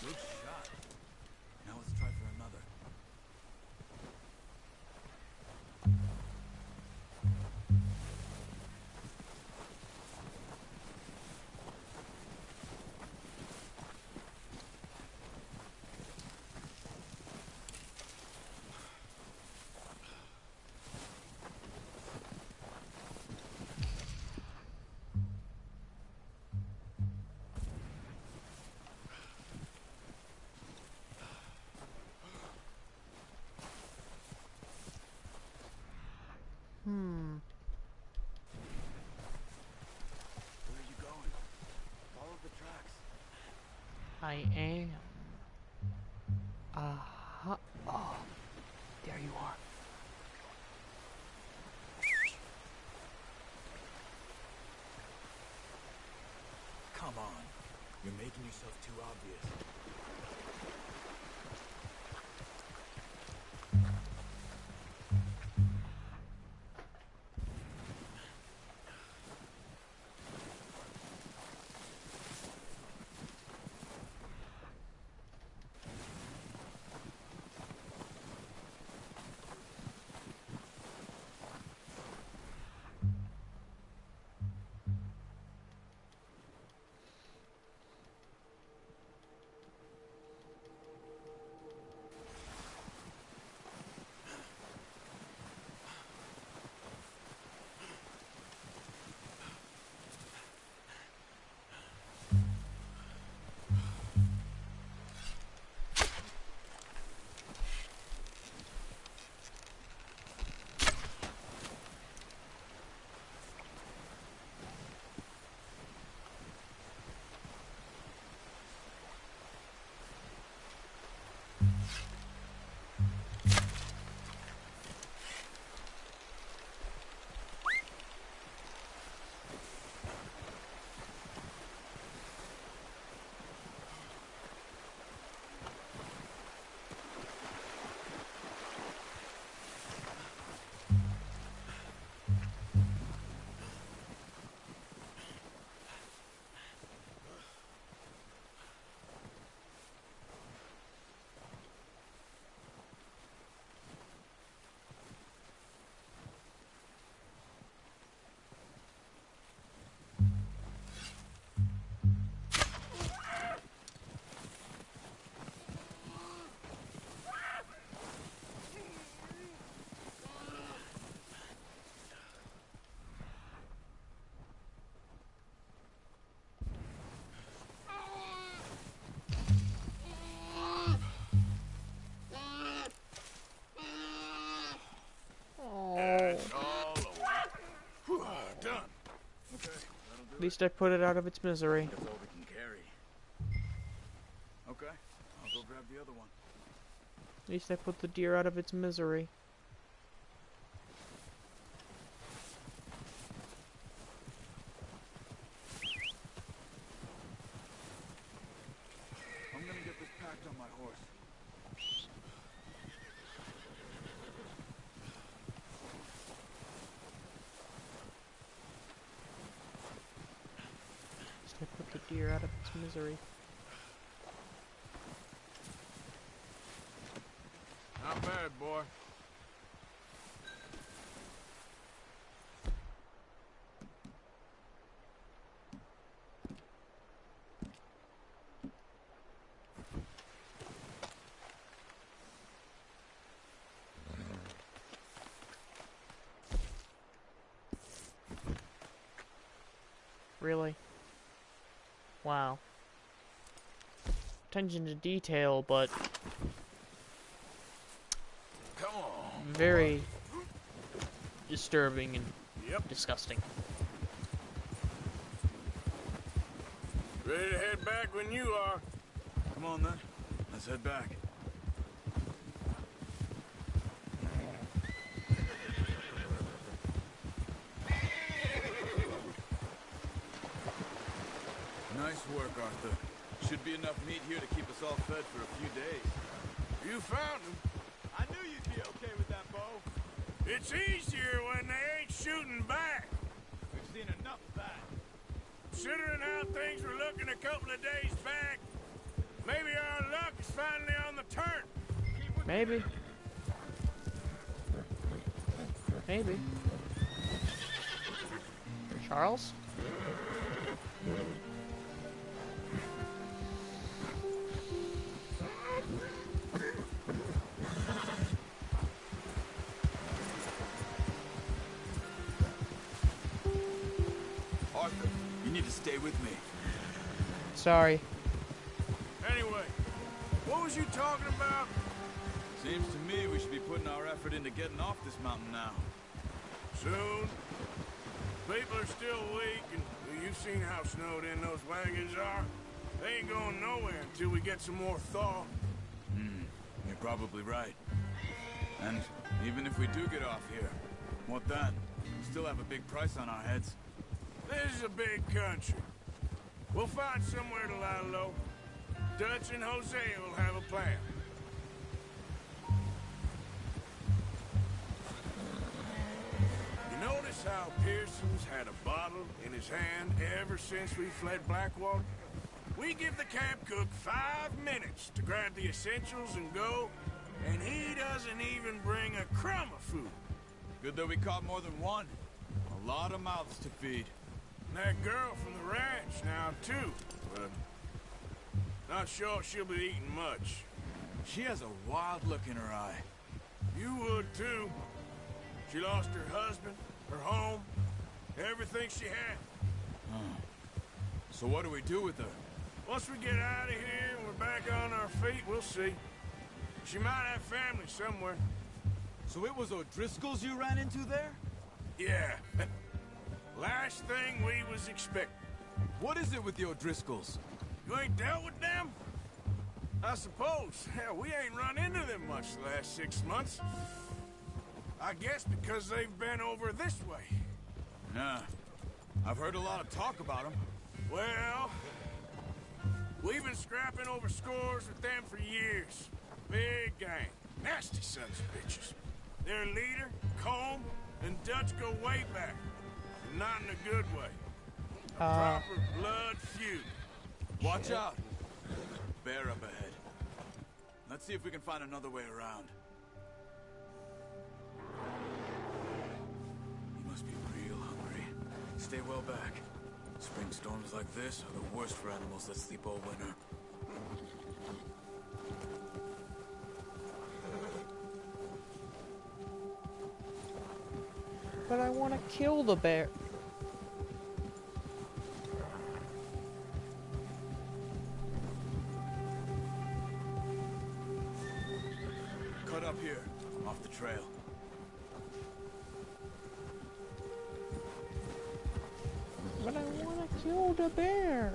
Good shot. Now let's try for another. Where are you going? Follow the tracks. I am. Aha. Oh, there you are. Come on. You're making yourself too obvious. At least I put it out of its misery. That's all we can carry. Okay, I'll go grab the other one. At least I put the deer out of its misery. I'm gonna get this packed on my horse. At least I put the deer out of its misery. Not bad, boy. Really? Wow. Attention to detail, but Come on. very disturbing and disgusting. Ready to head back when you are. Come on then, let's head back. Nice work, Arthur. Should be enough meat here to keep us all fed for a few days. You found him. I knew you'd be okay with that bow. It's easier when they ain't shooting back. We've seen enough of that. Considering how things were looking a couple of days back, maybe our luck is finally on the turn. Maybe. Maybe. Charles? Arthur, you need to stay with me. Sorry. Anyway, what was you talking about? Seems to me we should be putting our effort into getting off this mountain now. Soon. People are still weak, and you've seen how snowed in those wagons are. They ain't going nowhere until we get some more thaw. You're probably right. And even if we do get off here, what then? We still have a big price on our heads. This is a big country. We'll find somewhere to lie low. Dutch and Hosea will have a plan. You notice how Pearson's had a bottle in his hand ever since we fled Blackwater? We give the camp cook 5 minutes to grab the essentials and go, and he doesn't even bring a crumb of food. Good that we caught more than one. A lot of mouths to feed. And that girl from the ranch now, too. But not sure she'll be eating much. She has a wild look in her eye. You would, too. She lost her husband, her home, everything she had. So what do we do with her? Once we get out of here and we're back on our feet, we'll see. She might have family somewhere. So it was O'Driscoll's you ran into there? Yeah. Last thing we was expecting. What is it with the O'Driscolls? You ain't dealt with them? I suppose. Hell, we ain't run into them much the last 6 months. I guess because they've been over this way. Nah. I've heard a lot of talk about them. Well, we've been scrapping over scores with them for years. Big gang. Nasty sons of bitches. Their leader, Combe, and Dutch go way back. And not in a good way. A proper blood feud. Watch out. Bear up ahead. Let's see if we can find another way around. You must be real hungry. Stay well back. Spring storms like this are the worst for animals that sleep all winter. But I want to kill the bear. Cut up here, off the trail. But I want to Kill the bear.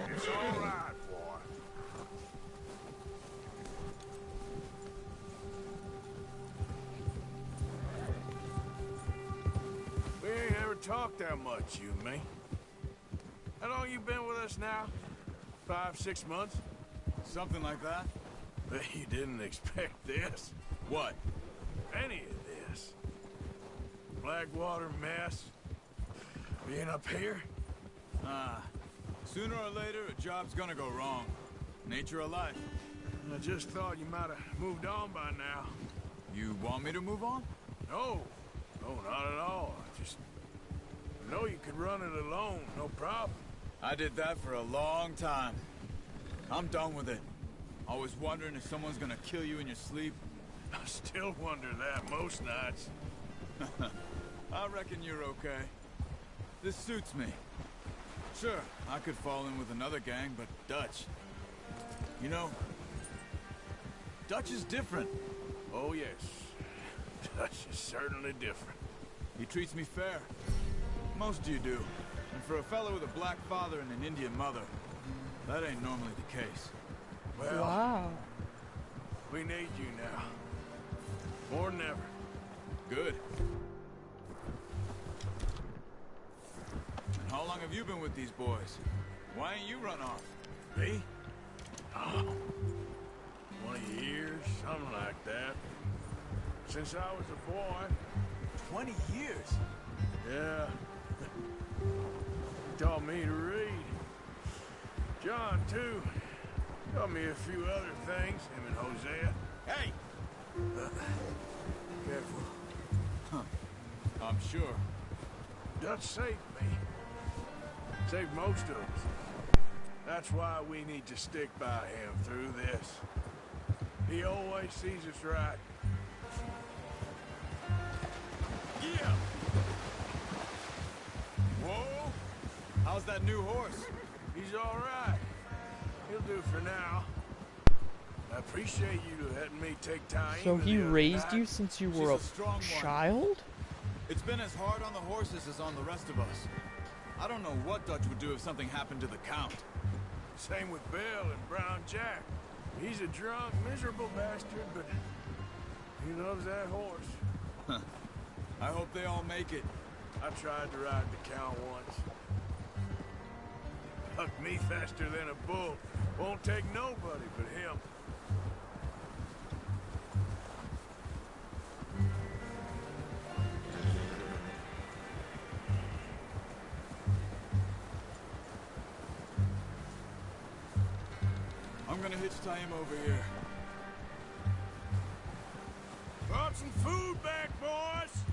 It's all right, boy. We ain't ever talked that much, you and me. How long you been with us now? 5, 6 months? Something like that? But you didn't expect this. What? Any of this. Blackwater mess. Being up here? Sooner or later, a job's gonna go wrong. Nature of life. I just thought you might have moved on by now. You want me to move on? No. No, not at all. I just know you could run it alone, no problem. I did that for a long time. I'm done with it. Always wondering if someone's gonna kill you in your sleep. I still wonder that most nights. I reckon you're okay. This suits me. Sure, I could fall in with another gang, but Dutch... You know, Dutch is different. Oh, yes. Dutch is certainly different. He treats me fair. Most of you do. And for a fellow with a black father and an Indian mother, that ain't normally the case. Well, Wow. we need you now. More than ever. Good. And how long have you been with these boys? Why ain't you run off? Me? Oh, 20 years, something like that. Since I was a boy. 20 years? Yeah. Taught me to read. John, too. Taught me a few other things, him and Hosea. Hey! Careful. Huh. I'm sure. Dutch saved me. Saved most of us. That's why we need to stick by him through this. He always sees us right. Yeah! Whoa! How's that new horse? He's all right. He'll do for now. I appreciate you letting me take time. So he raised you since you were a child? It's been as hard on the horses as on the rest of us. I don't know what Dutch would do if something happened to the Count. Same with Bill and Brown Jack. He's a drunk, miserable bastard, but he loves that horse. I hope they all make it. I tried to ride the Count once. Bucked me faster than a bull. Won't take nobody but him. I'm gonna hitch tie him over here. Brought some food back, boys!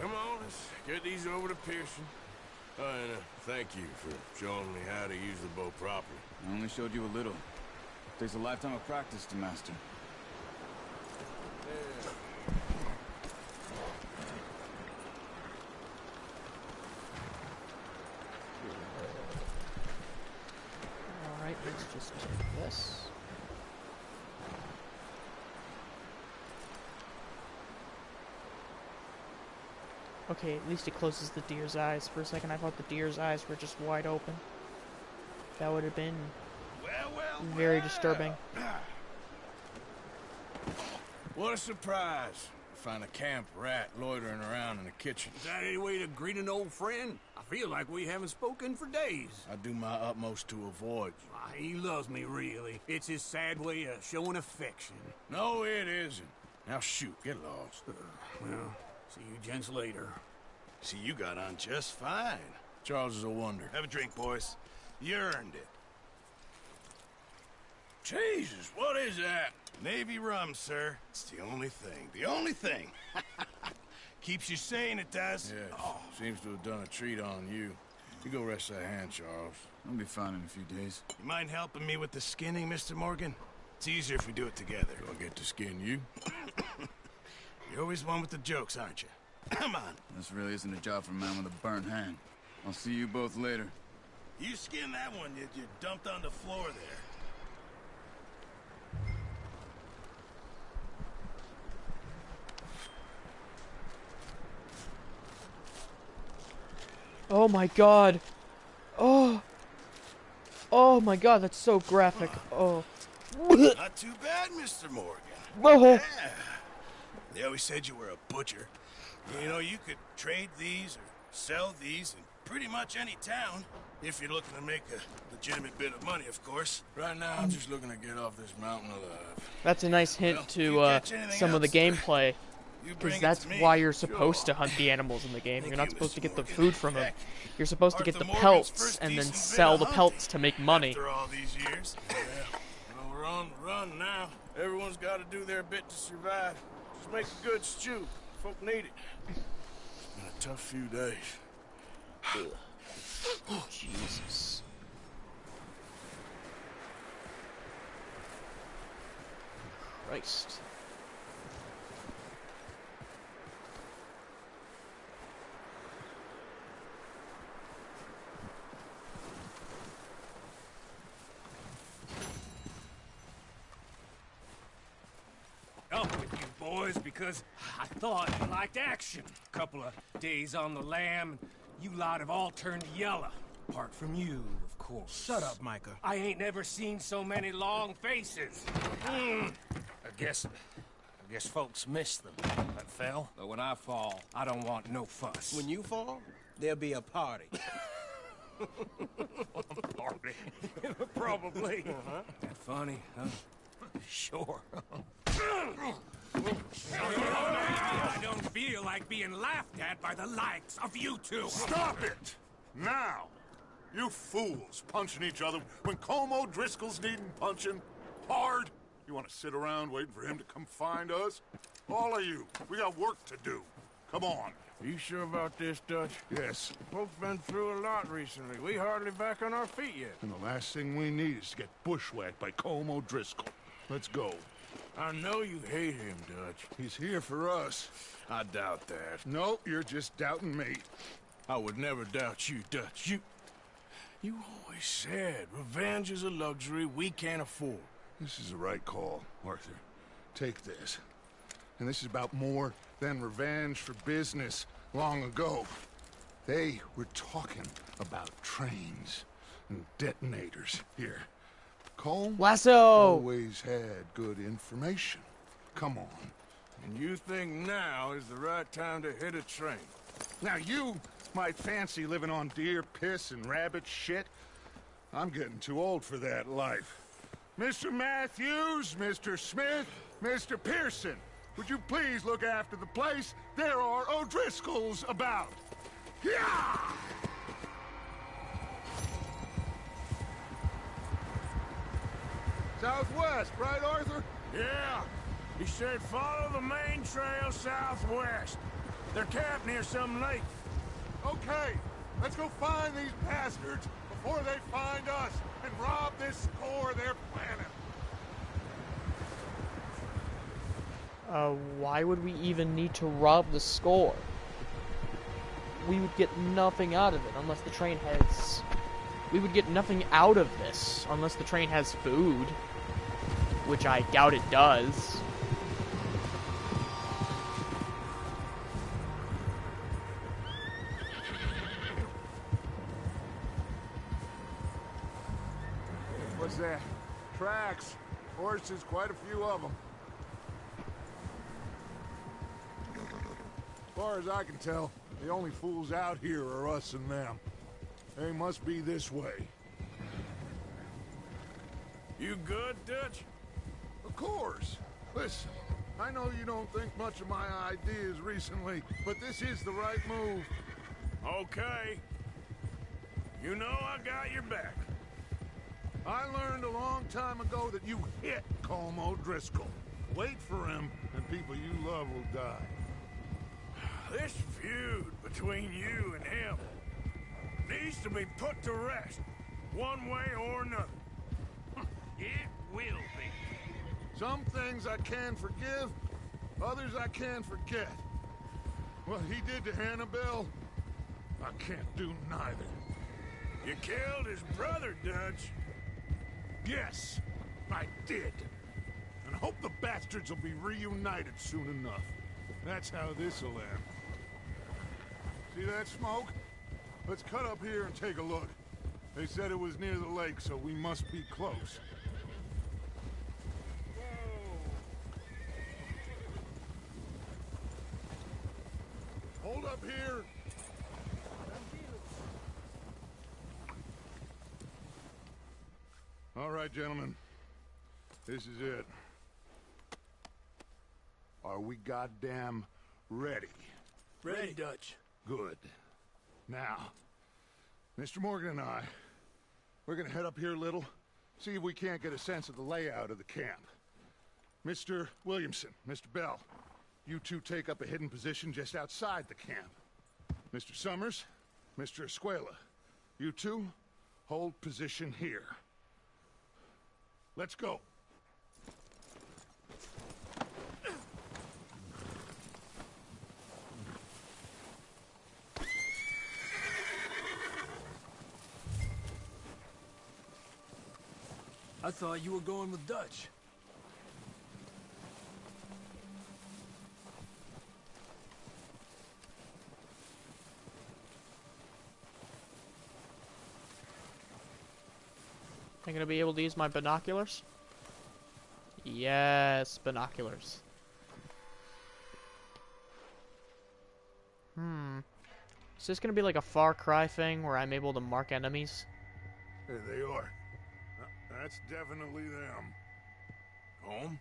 Come on, let's get these over to Pearson. And thank you for showing me how to use the bow properly. I only showed you a little. Takes a lifetime of practice to master. Alright, let's just take this. Okay, at least it closes the deer's eyes. For a second I thought the deer's eyes were just wide open. That would have been very disturbing. What a surprise. Find a camp rat loitering around in the kitchen. Is that any way to greet an old friend? I feel like we haven't spoken for days. I do my utmost to avoid you. He loves me, really. It's his sad way of showing affection. No, it isn't. Now shoot, get lost. Well, see you gents later. See, you got on just fine. Charles is a wonder. Have a drink, boys. You earned it. Jesus, what is that? Navy rum, sir. It's the only thing. The only thing. Keeps you sane, it does. Yes, seems to have done a treat on you. You go rest that hand, Charles. I'll be fine in a few days. You mind helping me with the skinning, Mr. Morgan? It's easier if we do it together. Do I get to skin you? You're always one with the jokes, aren't you? Come on. This really isn't a job for a man with a burnt hand. I'll see you both later. You skin that one that you dumped on the floor there. Oh my god. Oh. Oh my god, that's so graphic. Oh. Not too bad, Mr. Morgan. Oh. Yeah. They always said you were a butcher. You know, you could trade these or sell these in pretty much any town. If you're looking to make a legitimate bit of money, of course. Right now, I'm just looking to get off this mountain alive. That's a nice hint to some of the gameplay. Because that's why you're supposed to hunt the animals in the game. You're not supposed to get the food from them. You're supposed to get the pelts and then sell the pelts to make money. After all these years. Yeah. Well, we're on the run now. Everyone's got to do their bit to survive. Just make a good stew. Folk need it. It's been a tough few days. Oh, Jesus. Christ. Up with you boys because I thought you liked action. Couple of days on the lam, you lot have all turned yellow. Apart from you, of course. Shut up, Micah. I ain't never seen so many long faces. I guess folks miss them. That fell. But when I fall, I don't want no fuss. When you fall, there'll be a party. Party? Probably. That funny, huh? Sure. I don't feel like being laughed at by the likes of you two. Stop it! Now! You fools punching each other when Colm O'Driscoll's needing punching hard. You want to sit around waiting for him to come find us? All of you, we got work to do. Come on. Are you sure about this, Dutch? Yes. Folks been through a lot recently. We hardly back on our feet yet. And the last thing we need is to get bushwhacked by Colm O'Driscoll. Let's go. I know you hate him, Dutch. He's here for us. I doubt that. No, you're just doubting me. I would never doubt you, Dutch. You always said revenge is a luxury we can't afford. This is the right call, Arthur. Take this. And this is about more than revenge for business long ago. They were talking about trains and detonators here. Colm Lasso! always had good information. Come on. And you think now is the right time to hit a train? Now you might fancy living on deer piss and rabbit shit. I'm getting too old for that life. Mr. Matthews, Mr. Smith, Mr. Pearson, would you please look after the place? There are O'Driscolls about. Yeah! Southwest, right, Arthur? Yeah. He said follow the main trail southwest. They're camped near some lake. Okay, let's go find these bastards before they find us and rob this score they're planning. Why would we even need to rob the score? We would get nothing out of it unless the train has... We would get nothing out of this unless the train has food. Which I doubt it does. What's that? Tracks. Horses, quite a few of them. As far as I can tell, the only fools out here are us and them. They must be this way. You good, Dutch? Of course. Listen, I know you don't think much of my ideas recently, but this is the right move. Okay. You know I got your back. I learned a long time ago that you hit Colm O'Driscoll. Wait for him, and people you love will die. This feud between you and him needs to be put to rest, one way or another. It will be. Some things I can forgive, others I can't forget. What he did to Annabelle, I can't do neither. You killed his brother, Dutch. Yes, I did. And I hope the bastards will be reunited soon enough. That's how this'll end. See that smoke? Let's cut up here and take a look. They said it was near the lake, so we must be close. Hold up here. All right, gentlemen. This is it. Are we goddamn ready? Ready, Dutch. Good. Now, Mr. Morgan and I, we're gonna head up here a little, see if we can't get a sense of the layout of the camp. Mr. Williamson, Mr. Bell, you two take up a hidden position just outside the camp. Mr. Summers, Mr. Escuela, you two hold position here. Let's go. I thought you were going with Dutch. I'm gonna be able to use my binoculars? Yes, binoculars. Is this gonna be like a Far Cry thing where I'm able to mark enemies? There they are. That's definitely them. Home?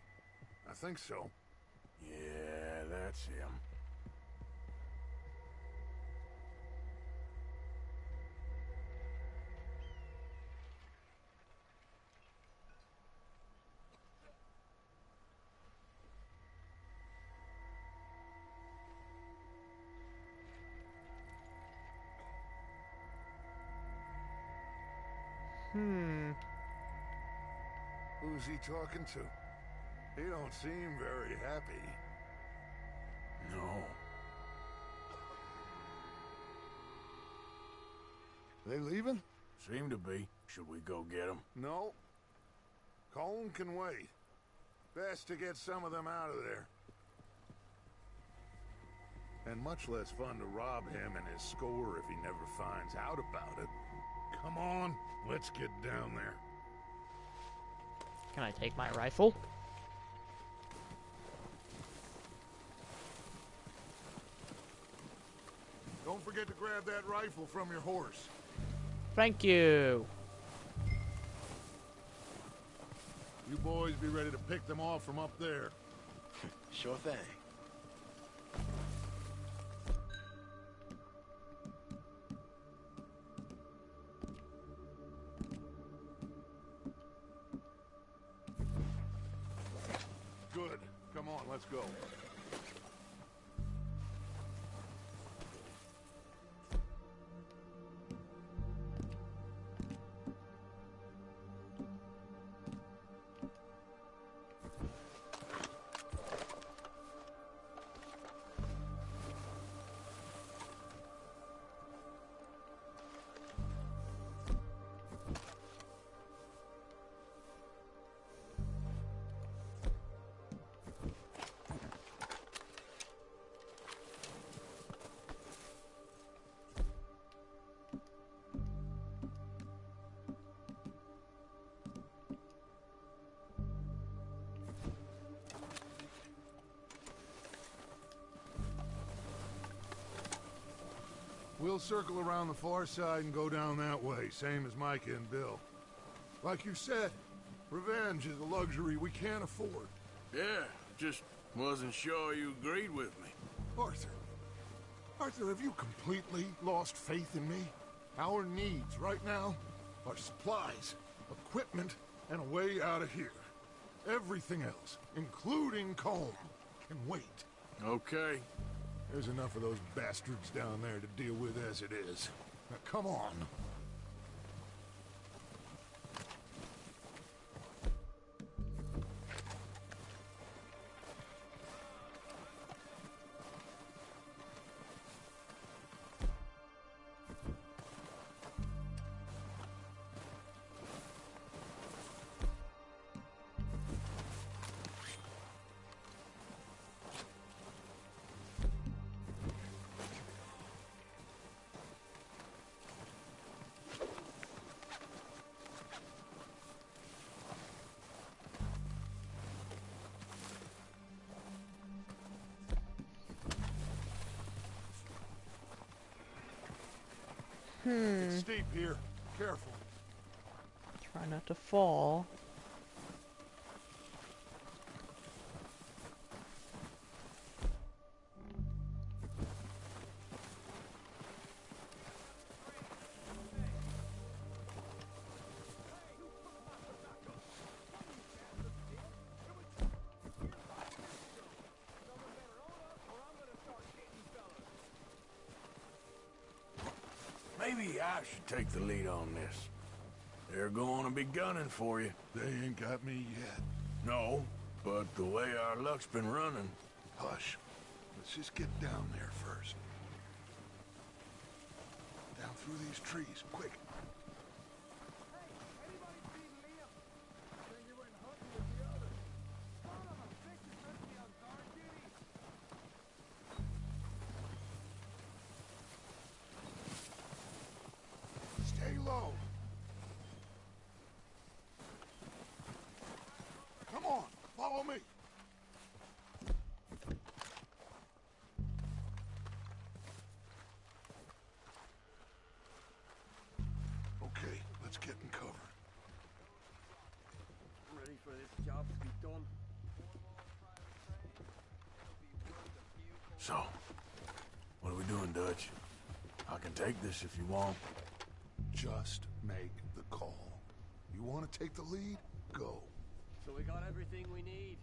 I think so. Yeah, that's him. Who's he talking to? He don't seem very happy. No. They leaving? Seem to be. Should we go get them? No. Colin can wait. Best to get some of them out of there. And much less fun to rob him and his score if he never finds out about it. Come on, let's get down there. Can I take my rifle? Don't forget to grab that rifle from your horse. Thank you. You boys be ready to pick them off from up there. Sure thing. Good. Come on, let's go. We'll circle around the far side and go down that way, same as Micah and Bill. Like you said, revenge is a luxury we can't afford. Yeah, just wasn't sure you agreed with me. Arthur, have you completely lost faith in me? Our needs right now are supplies, equipment, and a way out of here. Everything else, including Colm, can wait. Okay. There's enough of those bastards down there to deal with as it is. Now, come on. It's steep here. Careful. Try not to fall. Maybe I should take the lead on this. They're going to be gunning for you. They ain't got me yet. No, but the way our luck's been running... Hush. Let's just get down there first. Down through these trees, quick. Stay low. Come on, follow me. Okay, let's get in cover. Ready for this job to be done? So, what are we doing, Dutch? I can take this if you want. Just make the call. You want to take the lead? Go. So we got everything we need.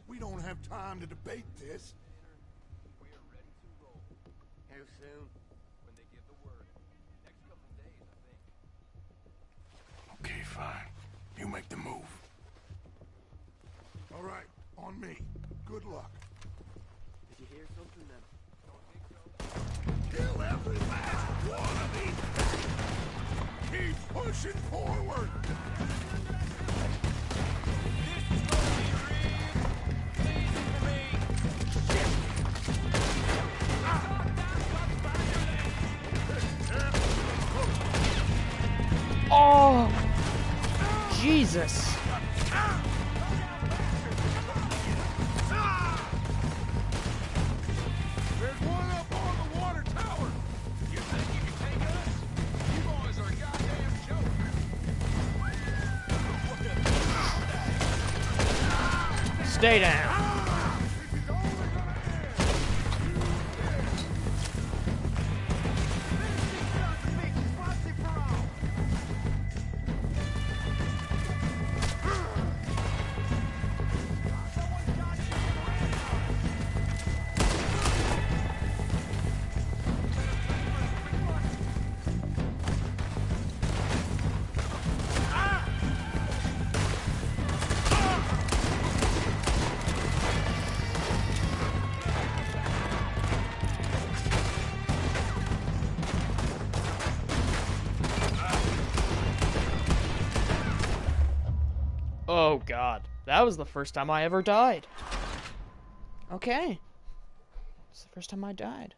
We don't have time to debate this. How soon? When they give the word. Next couple days, I think. Okay, fine. You make the move. All right, on me. Good luck. Did you hear something then? Kill every last one of these! Keep pushing forward! Oh! Jesus! There's one up on the water tower! You think you can take us? You boys are a goddamn joke. Stay down. Oh god, that was the first time I ever died. Okay. It's the first time I died.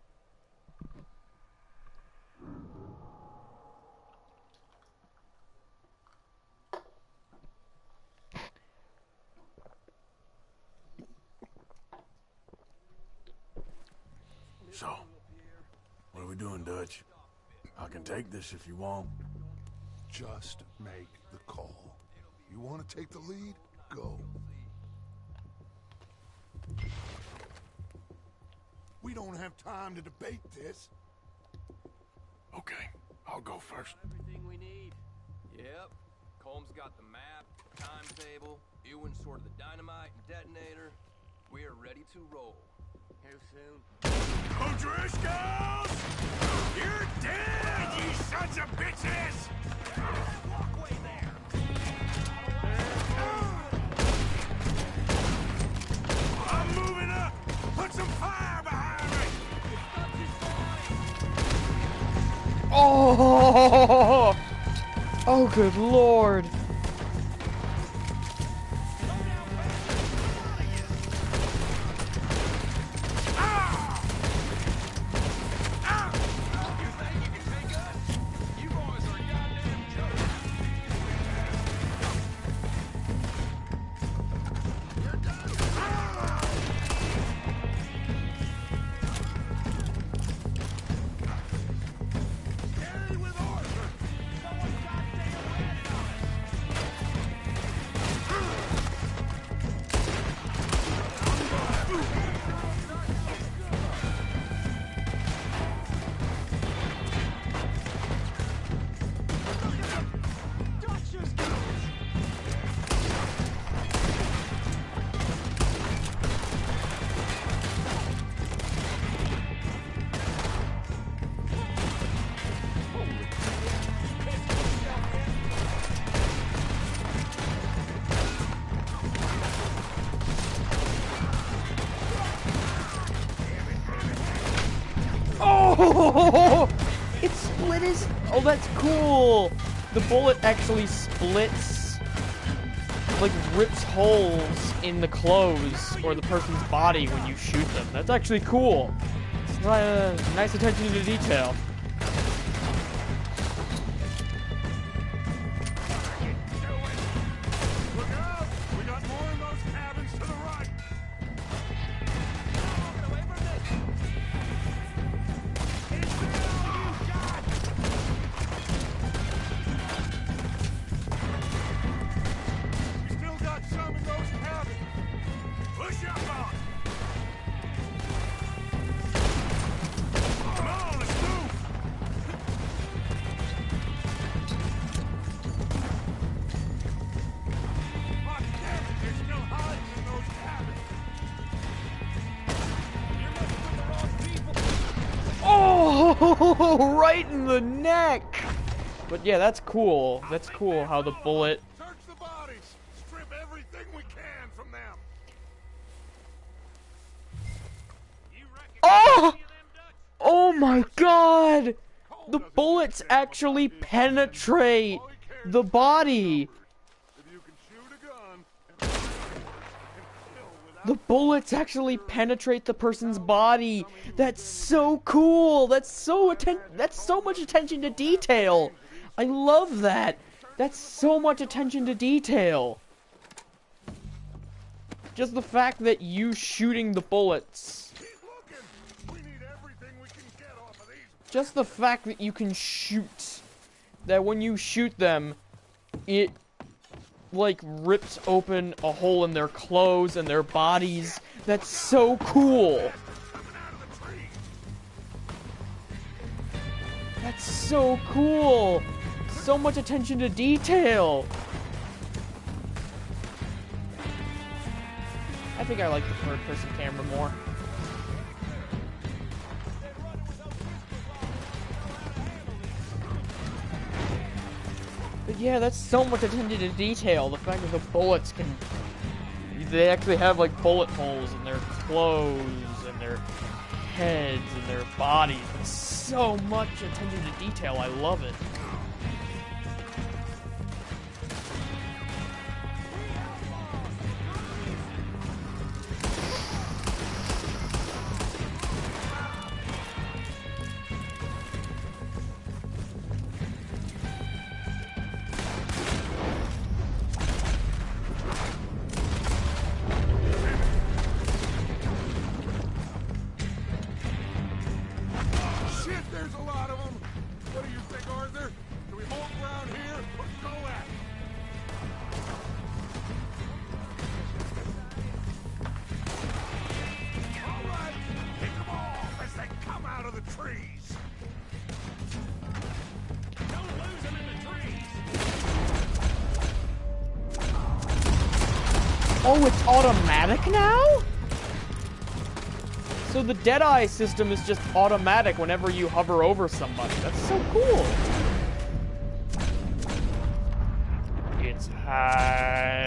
So, what are we doing, Dutch? I can take this if you want. Just make the call. You want to take the lead? Go. We don't have time to debate this. Okay, I'll go first. Everything we need. Yep. Colm's got the map, timetable, Ewan's sorted the dynamite and detonator. We are ready to roll. How soon? O'Driscolls! You're dead, you sons of bitches! Walkway there. I'm moving up! Put some fire behind me! Oh! Oh, good lord. Oh! It split his... Oh, that's cool! The bullet actually splits, like rips holes in the clothes or the person's body when you shoot them. That's actually cool. It's nice attention to detail. Oh, right in the neck! But yeah, that's cool. That's cool how the bullet... Search the bodies! Strip everything we can from them! Oh! Oh my god! The bullets actually penetrate the body! The bullets actually penetrate the person's body. That's so cool. That's so much attention to detail. I love that. That's so much attention to detail. Just the fact that you shooting the bullets. Just the fact that you can shoot. That when you shoot them, it like rips open a hole in their clothes and their bodies. That's so cool. That's so cool. So much attention to detail. I think I like the third-person camera more. But yeah, that's so much attention to detail. The fact that the bullets can... They actually have, like, bullet holes in their clothes and their heads and their bodies. It's so much attention to detail. I love it. Oh, it's automatic now? So the Deadeye system is just automatic whenever you hover over somebody. That's so cool. It's high.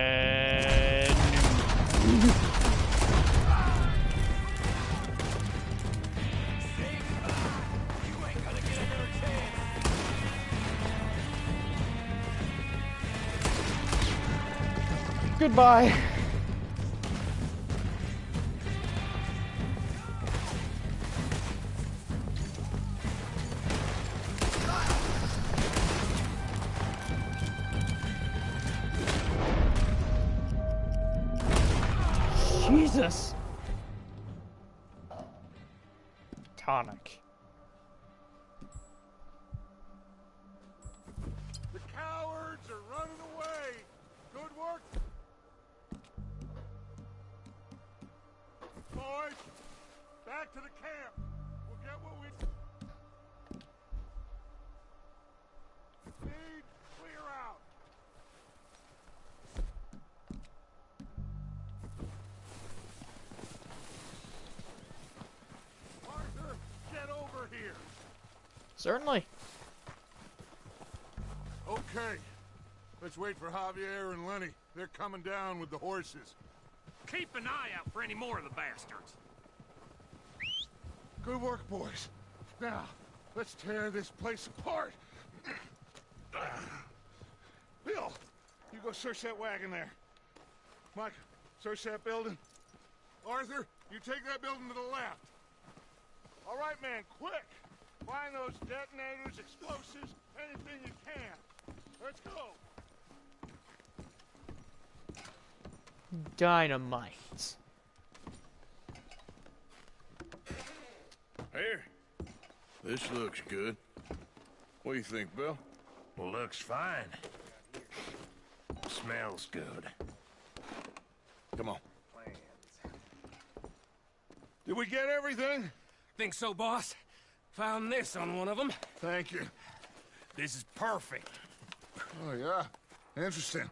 Goodbye. Jesus. Tonic. The cowards are running away. Good work. Boys, back to the camp. We'll get what we need. Clear out. Arthur, get over here. Certainly. Okay. Let's wait for Javier and Lenny. They're coming down with the horses. Keep an eye out for any more of the bastards. Good work, boys. Now, let's tear this place apart. Bill, you go search that wagon there. Mike, search that building. Arthur, you take that building to the left. All right, man, quick. Find those detonators, explosives, anything you can. Let's go. Dynamite. Here. This looks good. What do you think, Bill? Looks fine. Smells good. Come on. Did we get everything? Think so, boss. Found this on one of them. Thank you. This is perfect. Oh, yeah? Interesting.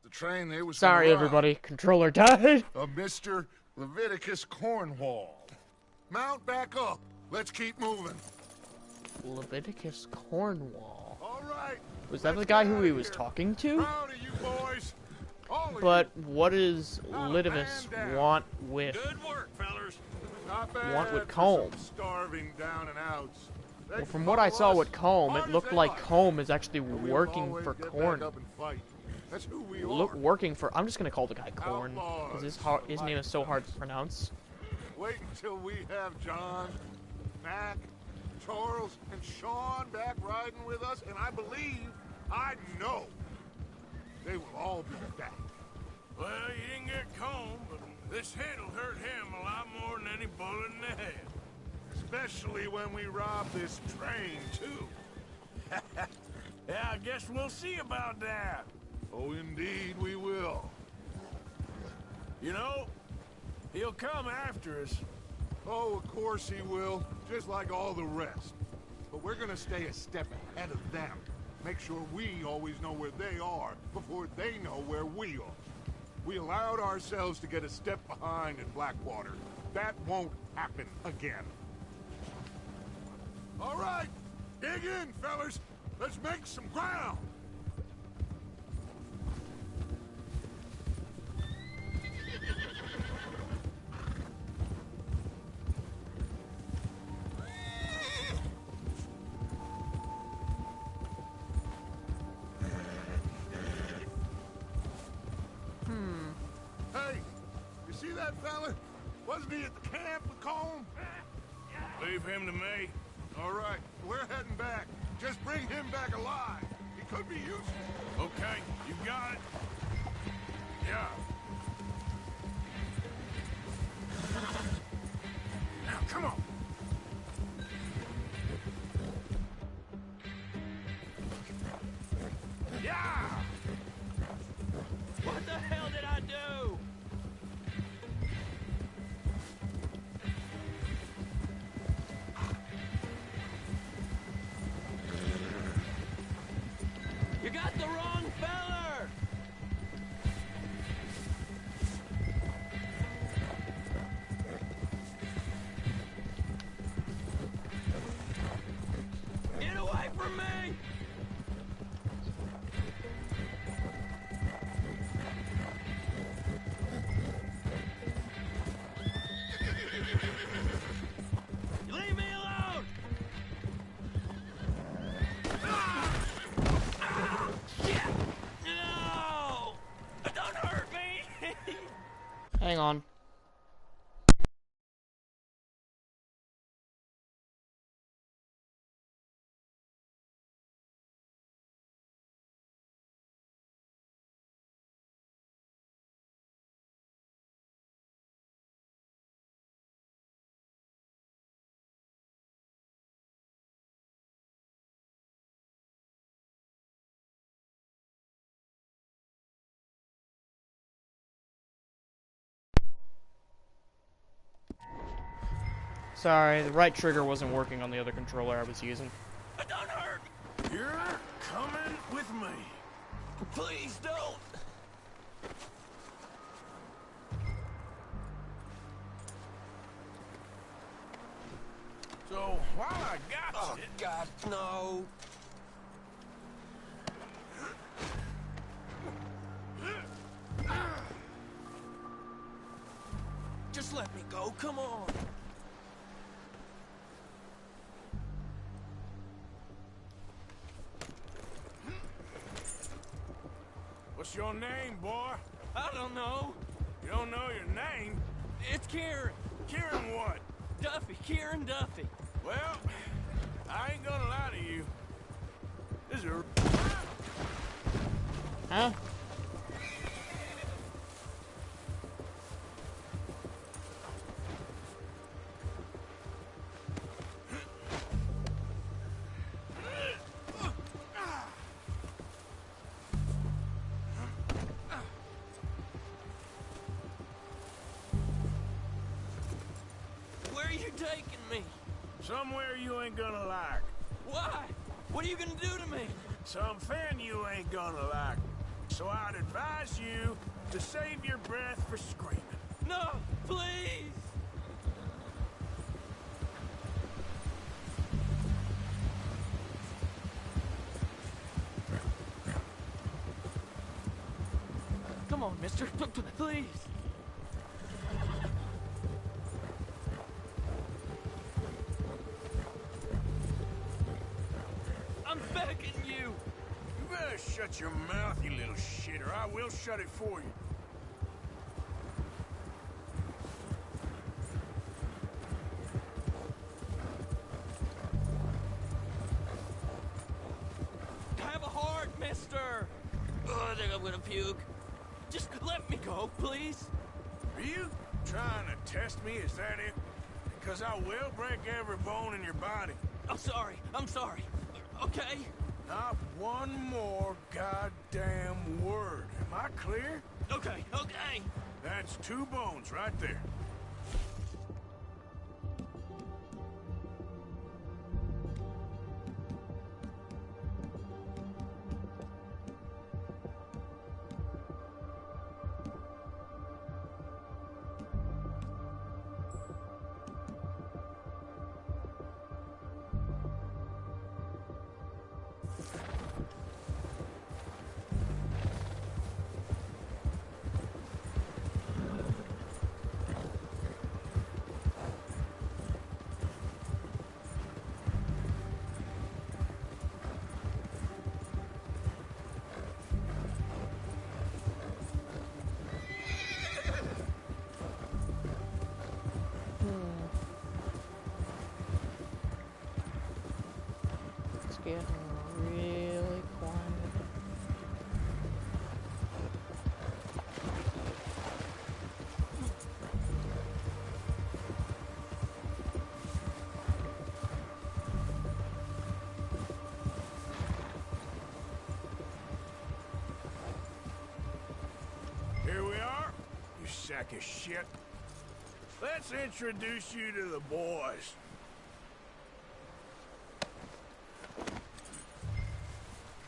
The train there was... Sorry, everybody. Controller died. Of Mr. Leviticus Cornwall. Mount back up. Let's keep moving. Leviticus Cornwall. All right. Was that the guy who he was talking to? Proud of you boys. All of But you. what does Litivus want with... Good work, fellers. Not bad want with for Colm? some starving down and outs. They Well, from can what I follow saw us with Colm, hard it as looked they like Colm is actually And we'll working always for get Korn. back up and fight. That's who we Look, are. working for... I'm just gonna call the guy Korn, Outlaws. because his name is so hard to pronounce. Wait until we have John, Mac, Charles, and Sean back riding with us, and I know, they will all be back. Well, you didn't get Colm, but this hit'll hurt him a lot more than any bullet in the head. Especially when we rob this train, too. Yeah, I guess we'll see about that. Oh, indeed we will. You know, he'll come after us. Oh, of course he will, just like all the rest. But we're gonna stay a step ahead of them. Make sure we always know where they are before they know where we are. We allowed ourselves to get a step behind in Blackwater. That won't happen again. All right, dig in, fellas. Let's make some ground. Hey, you see that fella? Wasn't he at the camp with Colm? Leave him to me. All right, we're heading back. Just bring him back alive. He could be useful. Okay, you got it. Yeah. Now, come on. Yeah! What the hell did I do? You got the wrong feller! Get away from me! Leave me alone! Shit! No! Don't hurt me! Hang on. Sorry, the right trigger wasn't working on the other controller I was using. Don't hurt! You're coming with me. Please don't! So, while I got Oh, you... God, no. Just let me go, come on. What's your name, boy? I don't know. You don't know your name? It's Kieran. Kieran what? Duffy, Kieran Duffy. Well, I ain't gonna lie to you. This is a... Huh? Where are you taking me? Somewhere you ain't gonna like. Why? What are you gonna do to me? Something you ain't gonna like. So I'd advise you to save your breath for screaming. No, please! Come on, mister. Please. I'm begging you. You better shut your mouth, you little shit, or I will shut it for you. Have a heart, mister. Oh, I think I'm gonna puke. Just let me go, please. Are you trying to test me? Is that it? Because I will break every bone in your body. I'm sorry. I'm sorry. Okay? Not one more goddamn word. Am I clear? Okay, okay. That's 2 bones right there. It's getting really quiet. Here we are, you sack of shit. Let's introduce you to the boys.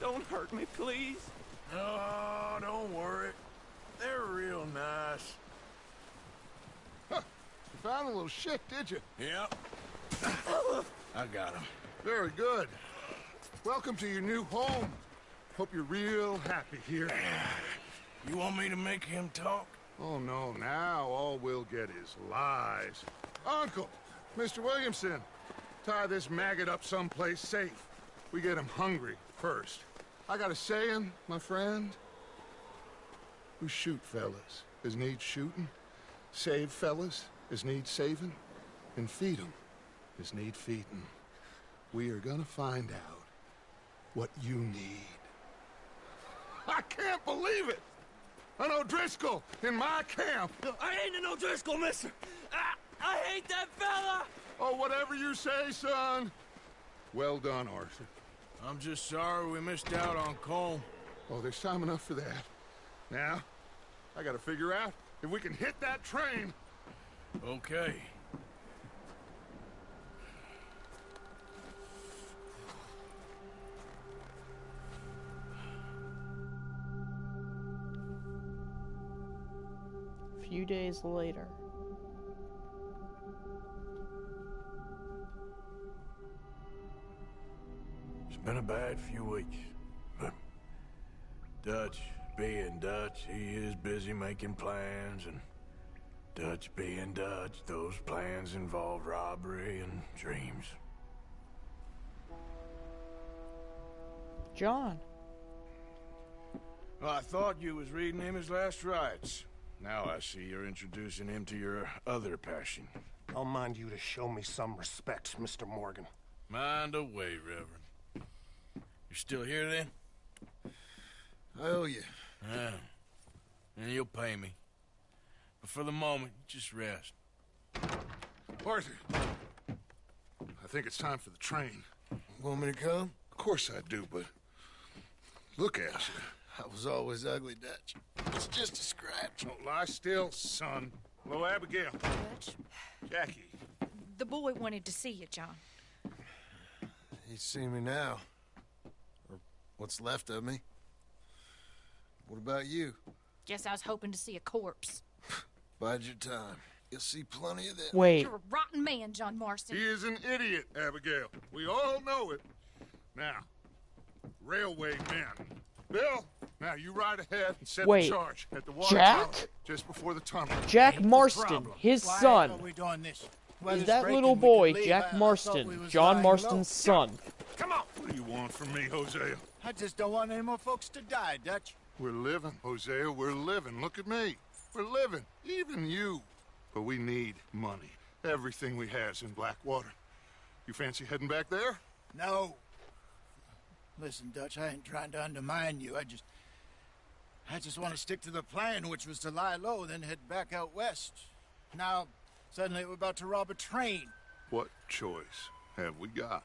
Don't hurt me, please. Oh, don't worry. They're real nice. Huh. You found a little shit, did you? Yep. I got him. Very good. Welcome to your new home. Hope you're real happy here. You want me to make him talk? Oh, no. Now all we'll get is lies. Uncle, Mr. Williamson, tie this maggot up someplace safe. We get him hungry first. I got a saying, my friend. We shoot fellas as need shooting, save fellas as need saving, and feed 'em as need feeding. We are gonna find out what you need. I can't believe it! An O'Driscoll in my camp! I ain't an O'Driscoll, mister! I hate that fella! Oh, whatever you say, son. Well done, Arthur. I'm just sorry we missed out on Colm. Oh, there's time enough for that. Now, I gotta figure out if we can hit that train. Okay. A few days later. It's been a bad few weeks, but Dutch, being Dutch, he is busy making plans, and Dutch being Dutch, those plans involved robbery and dreams. John. Well, I thought you was reading him his last rites. Now I see you're introducing him to your other passion. I'll mind you to show me some respect, Mr. Morgan. Mind away, Reverend. You still here, then? I owe you. Yeah. And you'll pay me. But for the moment, just rest. Arthur, I think it's time for the train. Want me to come? Of course I do, but look at you. I was always ugly, Dutch. It's just a scratch. Don't lie still, son. Hello, Abigail. Dutch, Jackie. the boy wanted to see you, John. He's seen me now. Or what's left of me. What about you? Guess I was hoping to see a corpse. Bide your time. You'll see plenty of that. Wait. You're a rotten man, John Marston. He is an idiot, Abigail. We all know it. Now, railway men. Bill, now you ride ahead and set the charge at the water tower just before the tunnel. Jack Marston, his son. Why are we doing this? Is that little boy, Jack Marston, John Marston's son? Come on. What do you want from me, Hosea? I just don't want any more folks to die, Dutch. We're living, Hosea. We're living. Look at me. We're living. Even you. But we need money. Everything we has in Blackwater. You fancy heading back there? No. Listen, Dutch, I ain't trying to undermine you. I just want to stick to the plan, which was to lie low, then head back out west. Now, suddenly we're about to rob a train. What choice have we got?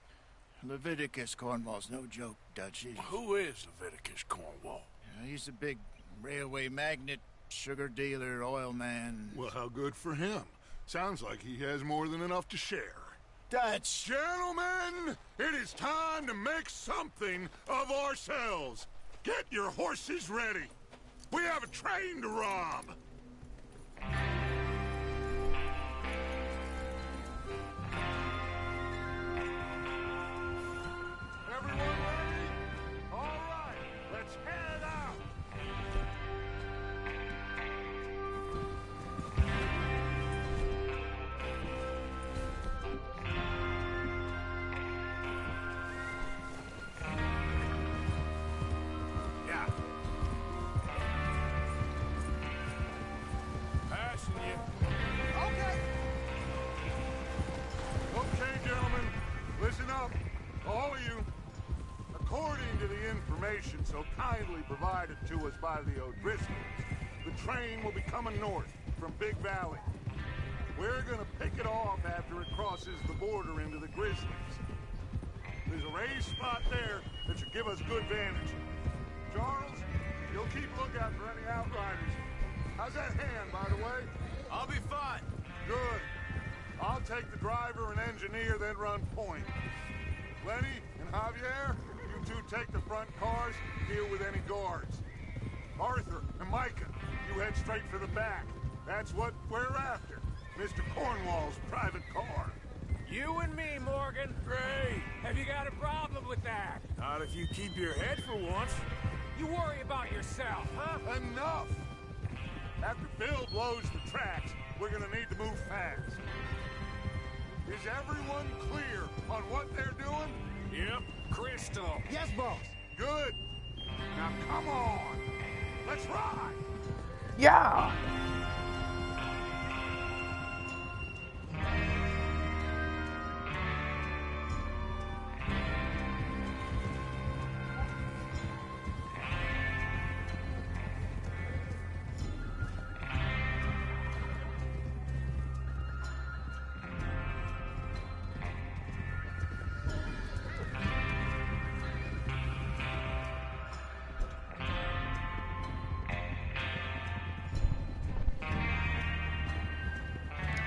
Leviticus Cornwall's no joke, Dutch. Who is Leviticus Cornwall? He's a big railway magnate, sugar dealer, oil man. Well, how good for him. Sounds like he has more than enough to share. Dutch! Gentlemen, it is time to make something of ourselves. Get your horses ready. We have a train to rob. Everyone ready? All right, let's head out. Yeah. Passing you. Okay, gentlemen, listen up, all of you. According to the information so kindly provided to us by the O'Driscolls, the train will be coming north from Big Valley. We're gonna pick it off after it crosses the border into the Grizzlies. There's a raised spot there that should give us good vantage. Charles, you'll keep lookout for any outriders. How's that hand, by the way? I'll be fine. Good. I'll take the driver and engineer, then run point. Lenny and Javier, you two take the front cars, deal with any guards. Arthur and Micah, you head straight for the back. That's what we're after. Mr. Cornwall's private car. You and me, Morgan. Great. Have you got a problem with that? Not if you keep your head for once. You worry about yourself, huh? Enough! After Bill blows the tracks, we're gonna need to move fast. Is everyone clear on what they're doing? Yep. Crystal. Yes, boss. Good. Now come on. Let's ride. Yeah!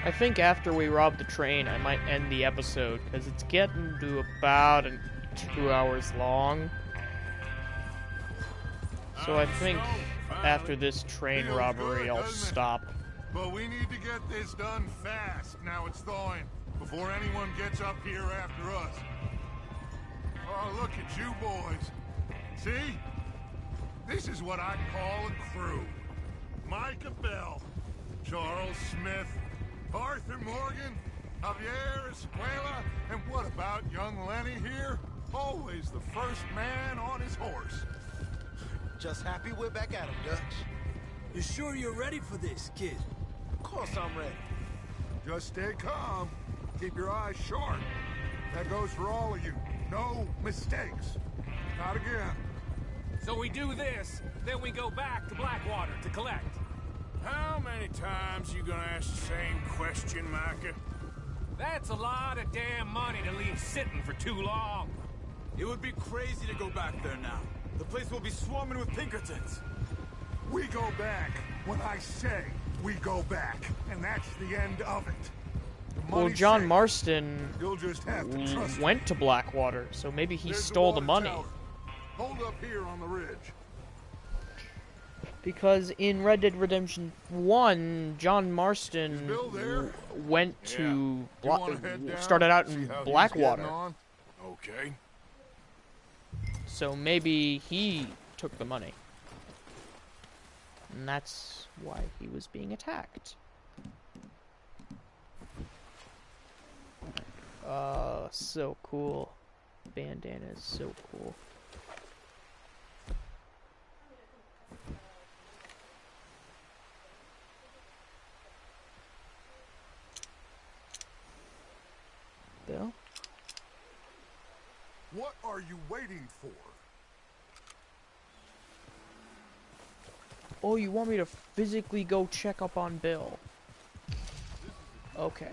I think after we rob the train, I might end the episode, because it's getting to about 2 hours long. So I think after this train robbery, I'll stop. But we need to get this done fast. Now it's thawing, before anyone gets up here after us. Oh, look at you boys. See? This is what I call a crew. Micah Bell, Charles Smith, Arthur Morgan, Javier Escuela, and what about young Lenny here? Always the first man on his horse. Just happy we're back at him, Dutch. You sure you're ready for this, kid? Of course I'm ready. Just stay calm. Keep your eyes sharp. That goes for all of you. No mistakes. Not again. So we do this, then we go back to Blackwater to collect. How many times you gonna ask the same question, Micah? That's a lot of damn money to leave sitting for too long. It would be crazy to go back there now. The place will be swarming with Pinkertons. We go back when I say we go back, and that's the end of it. Well, John Marston You'll just have to trust went to Blackwater, so maybe he There's stole the water money. tower. Hold up here on the ridge. Because in Red Dead Redemption 1, John Marston went to started out in Blackwater. Okay. So maybe he took the money. And that's why he was being attacked. So cool. Bandana is so cool. Bill? What are you waiting for? Oh, you want me to physically go check up on Bill? Okay.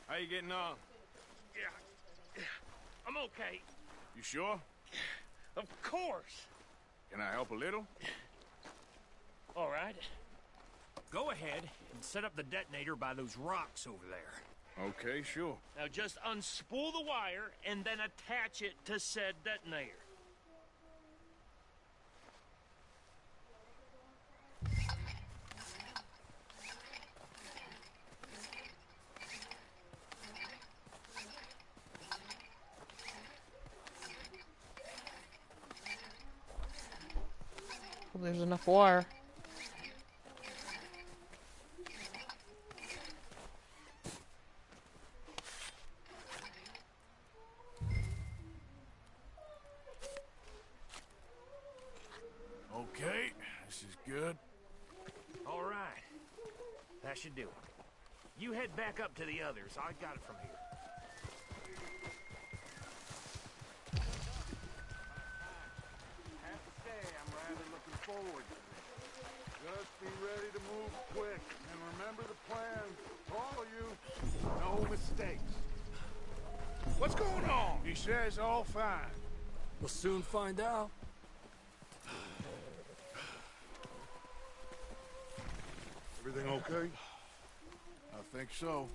How you getting on? Yeah, I'm okay. You sure? Of course. Can I help a little? All right. Go ahead and set up the detonator by those rocks over there. Okay, sure. Now just unspool the wire and then attach it to said detonator. Well, there's enough wire. Okay, this is good. All right. That should do it. You head back up to the others. I got it from here. Have to say, I'm rather looking forward to this. Just be ready to move quick, and remember the plan. All of you, no mistakes. What's going on? He says all fine. We'll soon find out. Everything okay? I think so.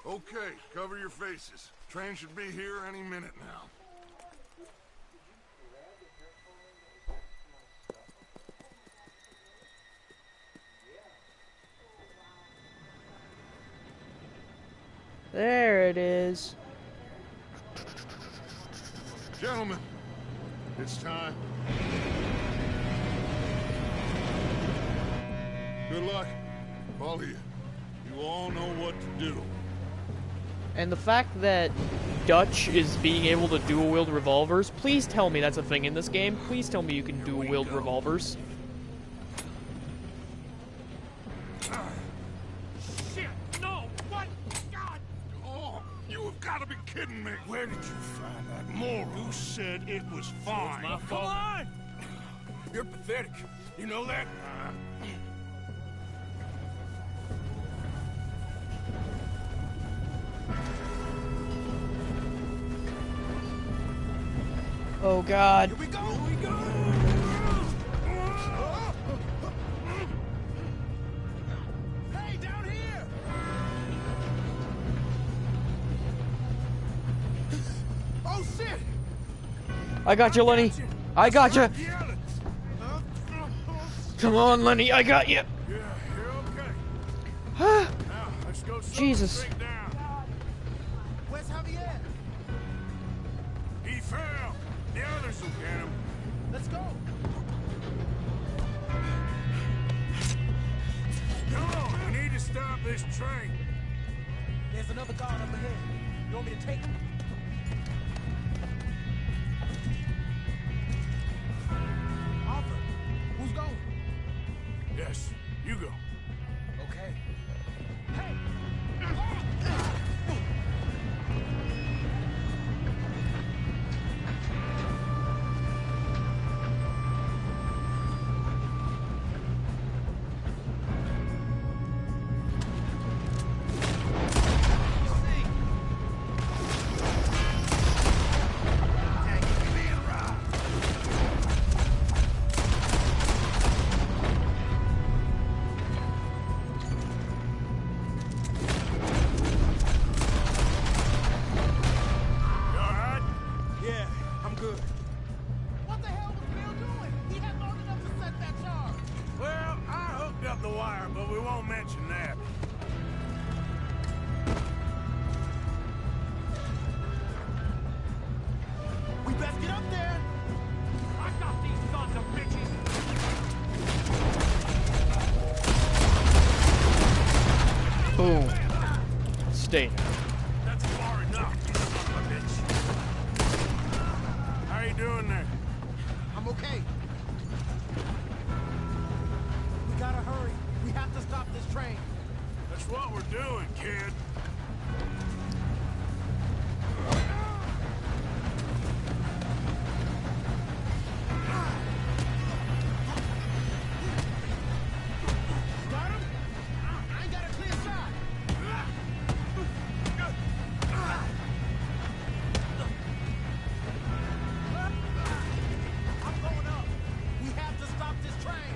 Okay, cover your faces. Train should be here any minute now. There it is. Gentlemen, it's time. Good luck, all of you. You all know what to do. And the fact that Dutch is being able to dual-wield revolvers, please tell me that's a thing in this game. Please tell me you can dual-wield revolvers. Shit! No! What? God! Oh, you have got to be kidding me. Where did you find that moral? Who said it was fine? My fault. Come on! You're pathetic. You know that? Oh God. Here we go! Here we go! Hey, down here! Oh shit! I got you, Lenny. I got you. Come on, Lenny. I got you. Yeah, Let's go slow Jesus. and drink down. Where's Javier? He fell. The others will get him. Let's go. Come on, we need to stop this train. There's another guard up ahead. You want me to take him? Arthur, who's going? Yes, you go. Okay. You all right? Yeah, I'm good. What the hell was Bill doing? He had long enough to set that charge. Well, I hooked up the wire, but we won't mention that. We best get up there. I got these sons of bitches. Boom. Stay now. That's far enough, you son of a bitch. How you doing there? I'm okay. We gotta hurry. We have to stop this train. That's what we're doing, kid. Got him? I ain't got a clear shot. I'm going up. We have to stop this train.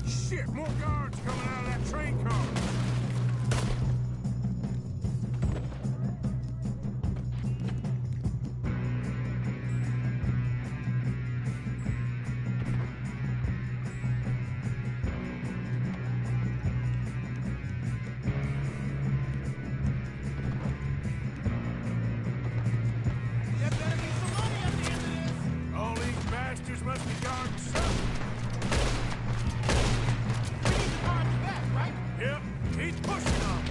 Shit, more guards coming out of that train car. There better be some money at the end of this. All these bastards must be guarding something. We need to guard the back, right? Yep, keep pushing them.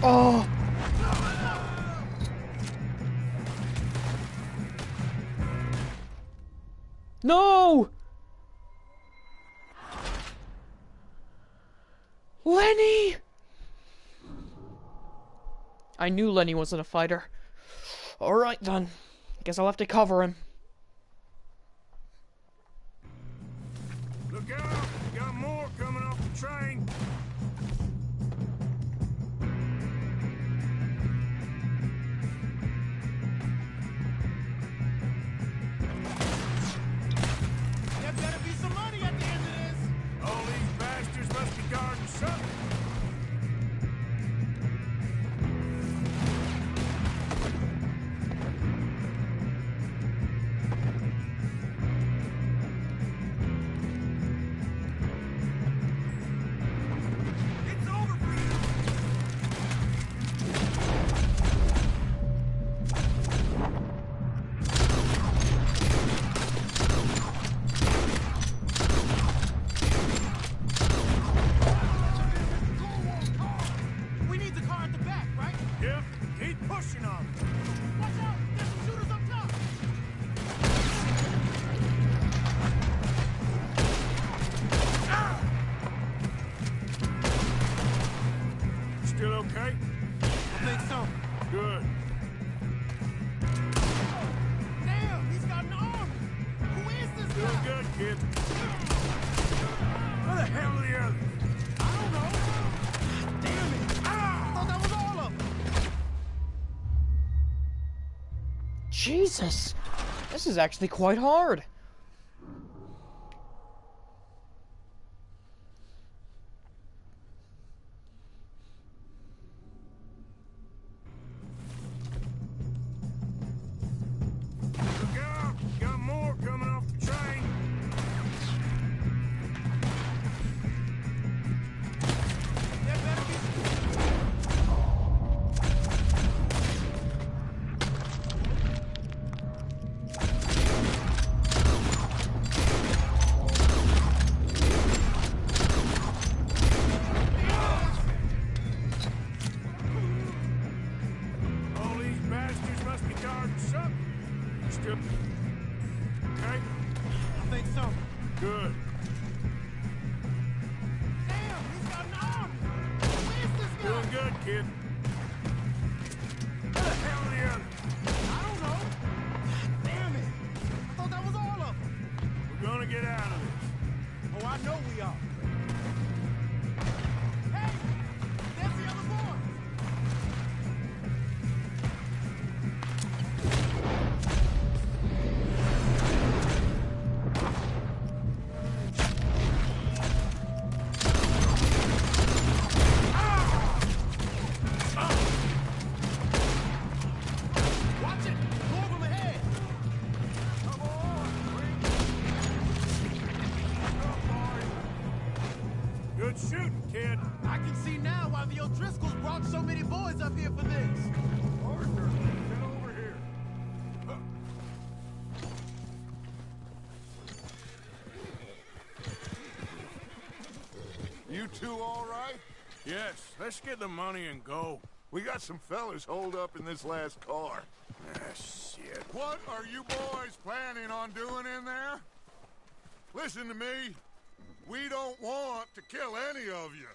Oh. No! Lenny! I knew Lenny wasn't a fighter. Alright then. Guess I'll have to cover him. Look out, we got more coming off the train. There better be some money at the end of this. All these bastards must be guarding something. It's over for you. We need the car at the back, right? Yep, keep pushing them. Watch out! There's some shooters up top. Still okay? I think so. Good. Damn, he's got an arm. Who is this Doing guy? good, kid. Where the hell are the others? I don't know. Damn it. I thought that was all of them. Jesus! This is actually quite hard. kid? Where the hell are the others? I don't know. Damn it. I thought that was all of them. We're gonna get out of this. Oh, I know we are. Hey! There's the other boy! Watch it! Two of them ahead! Good shooting, kid. I can see now why the O'Driscolls brought so many boys up here for this. Arthur, get over here. You two all right? Yes, let's get the money and go. We got some fellas holed up in this last car. Ah, shit. What are you boys planning on doing in there? Listen to me. We don't want to kill any of you.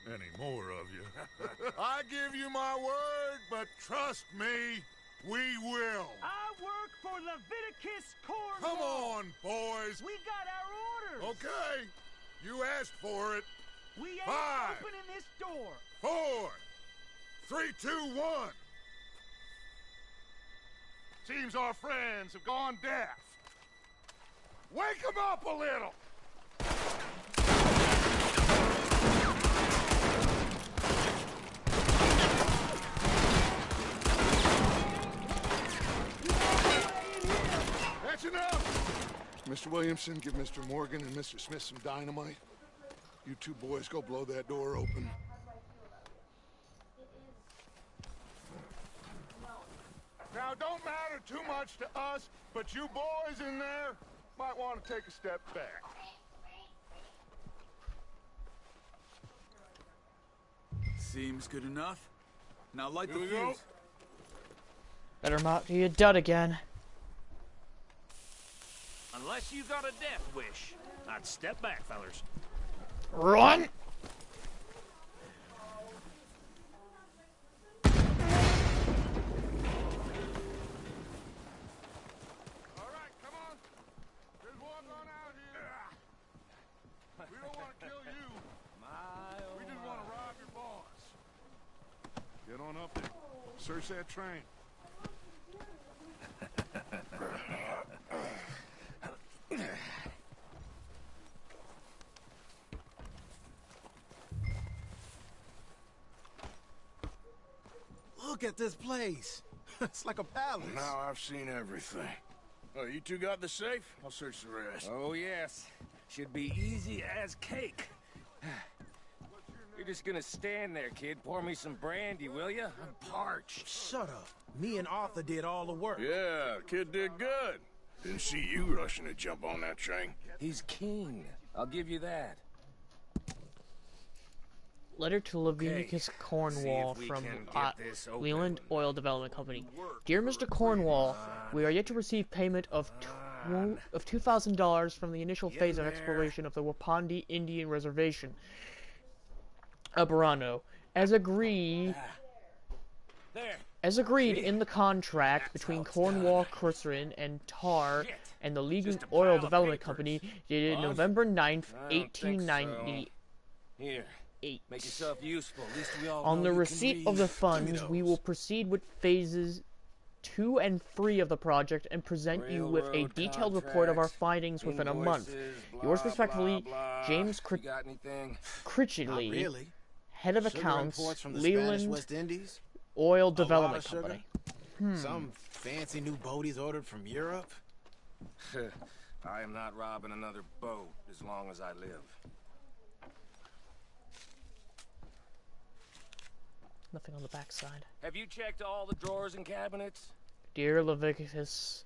Any more of you. I give you my word, but trust me, we will. I work for Leviticus Cornwall. Come on, boys. We got our orders. Okay. You asked for it. We ain't 5, opening this door. 4, 3, 2, 1. Seems our friends have gone deaf. Wake them up a little. That's enough. Mr. Williamson, give Mr. Morgan and Mr. Smith some dynamite. You two boys go blow that door open. Now, don't matter too much to us, but you boys in there might want to take a step back. Seems good enough. Now light the Here we go. fuse. Better not be a dud again. Unless you got a death wish. I'd step back, fellers. Run! We don't want to kill you. We just want to rob your boss. Get on up there. Search that train. Look at this place. It's like a palace. Now I've seen everything. Oh, you two got the safe? I'll search the rest. Oh, yes. Should be easy as cake. You're just gonna stand there, kid. Pour me some brandy, will you? I'm parched. Shut up. Me and Arthur did all the work. Yeah, kid did good. Didn't see you rushing to jump on that train. He's keen. I'll give you that. Letter to Leviticus Cornwall we from can get this open. Leland Oil Development Company. Dear Mr. Cornwall, we are yet to receive payment of $2,000 from the initial phase of exploration of the Wapandi Indian Reservation, Aberano. As agreed in the contract between Cornwall Curserin and Tar and the Leland Oil Development Company, dated November 9th, 1898. Here. Make yourself useful. At least we all On know the you can receipt read. of the funds, we will proceed with phases 2 and 3 of the project and present you with a detailed report of our findings within a month. Yours respectfully, James Critchley, really. Head of Sugar Accounts, imports from the Spanish Leland West Indies? Oil A lot Development of sugar? Company. Some fancy new boat he's ordered from Europe? I am not robbing another boat as long as I live. Nothing on the backside. Have you checked all the drawers and cabinets? Dear Leviticus,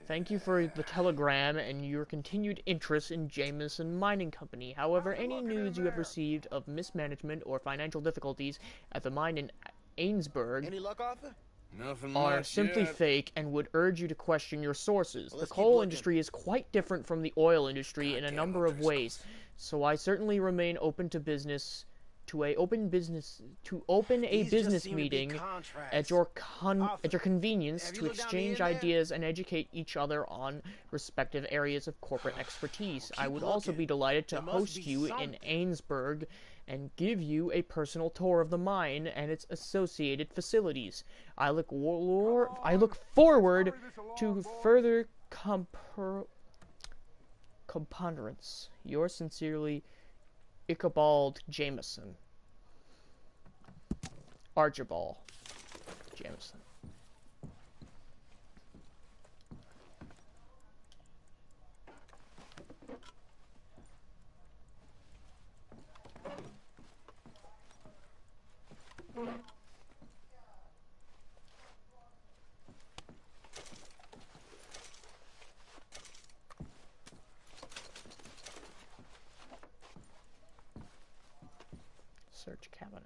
thank you for the telegram and your continued interest in Jameson Mining Company. However, any news you have received of mismanagement or financial difficulties at the mine in Ainsburg Any luck, Arthur? Nothing are much simply yet. fake and would urge you to question your sources. Well, The let's keep coal looking. industry is quite different from the oil industry in a Goddamn number of O'Driscolls. ways, so I certainly remain open to business to open a business meeting at your convenience to exchange ideas and educate each other on respective areas of corporate expertise. I would also be delighted to host you in Ainsburg and give you a personal tour of the mine and its associated facilities. I look forward to further componderance. Yours sincerely, Ichabod Jameson. Archibald Jameson. Search cabinet.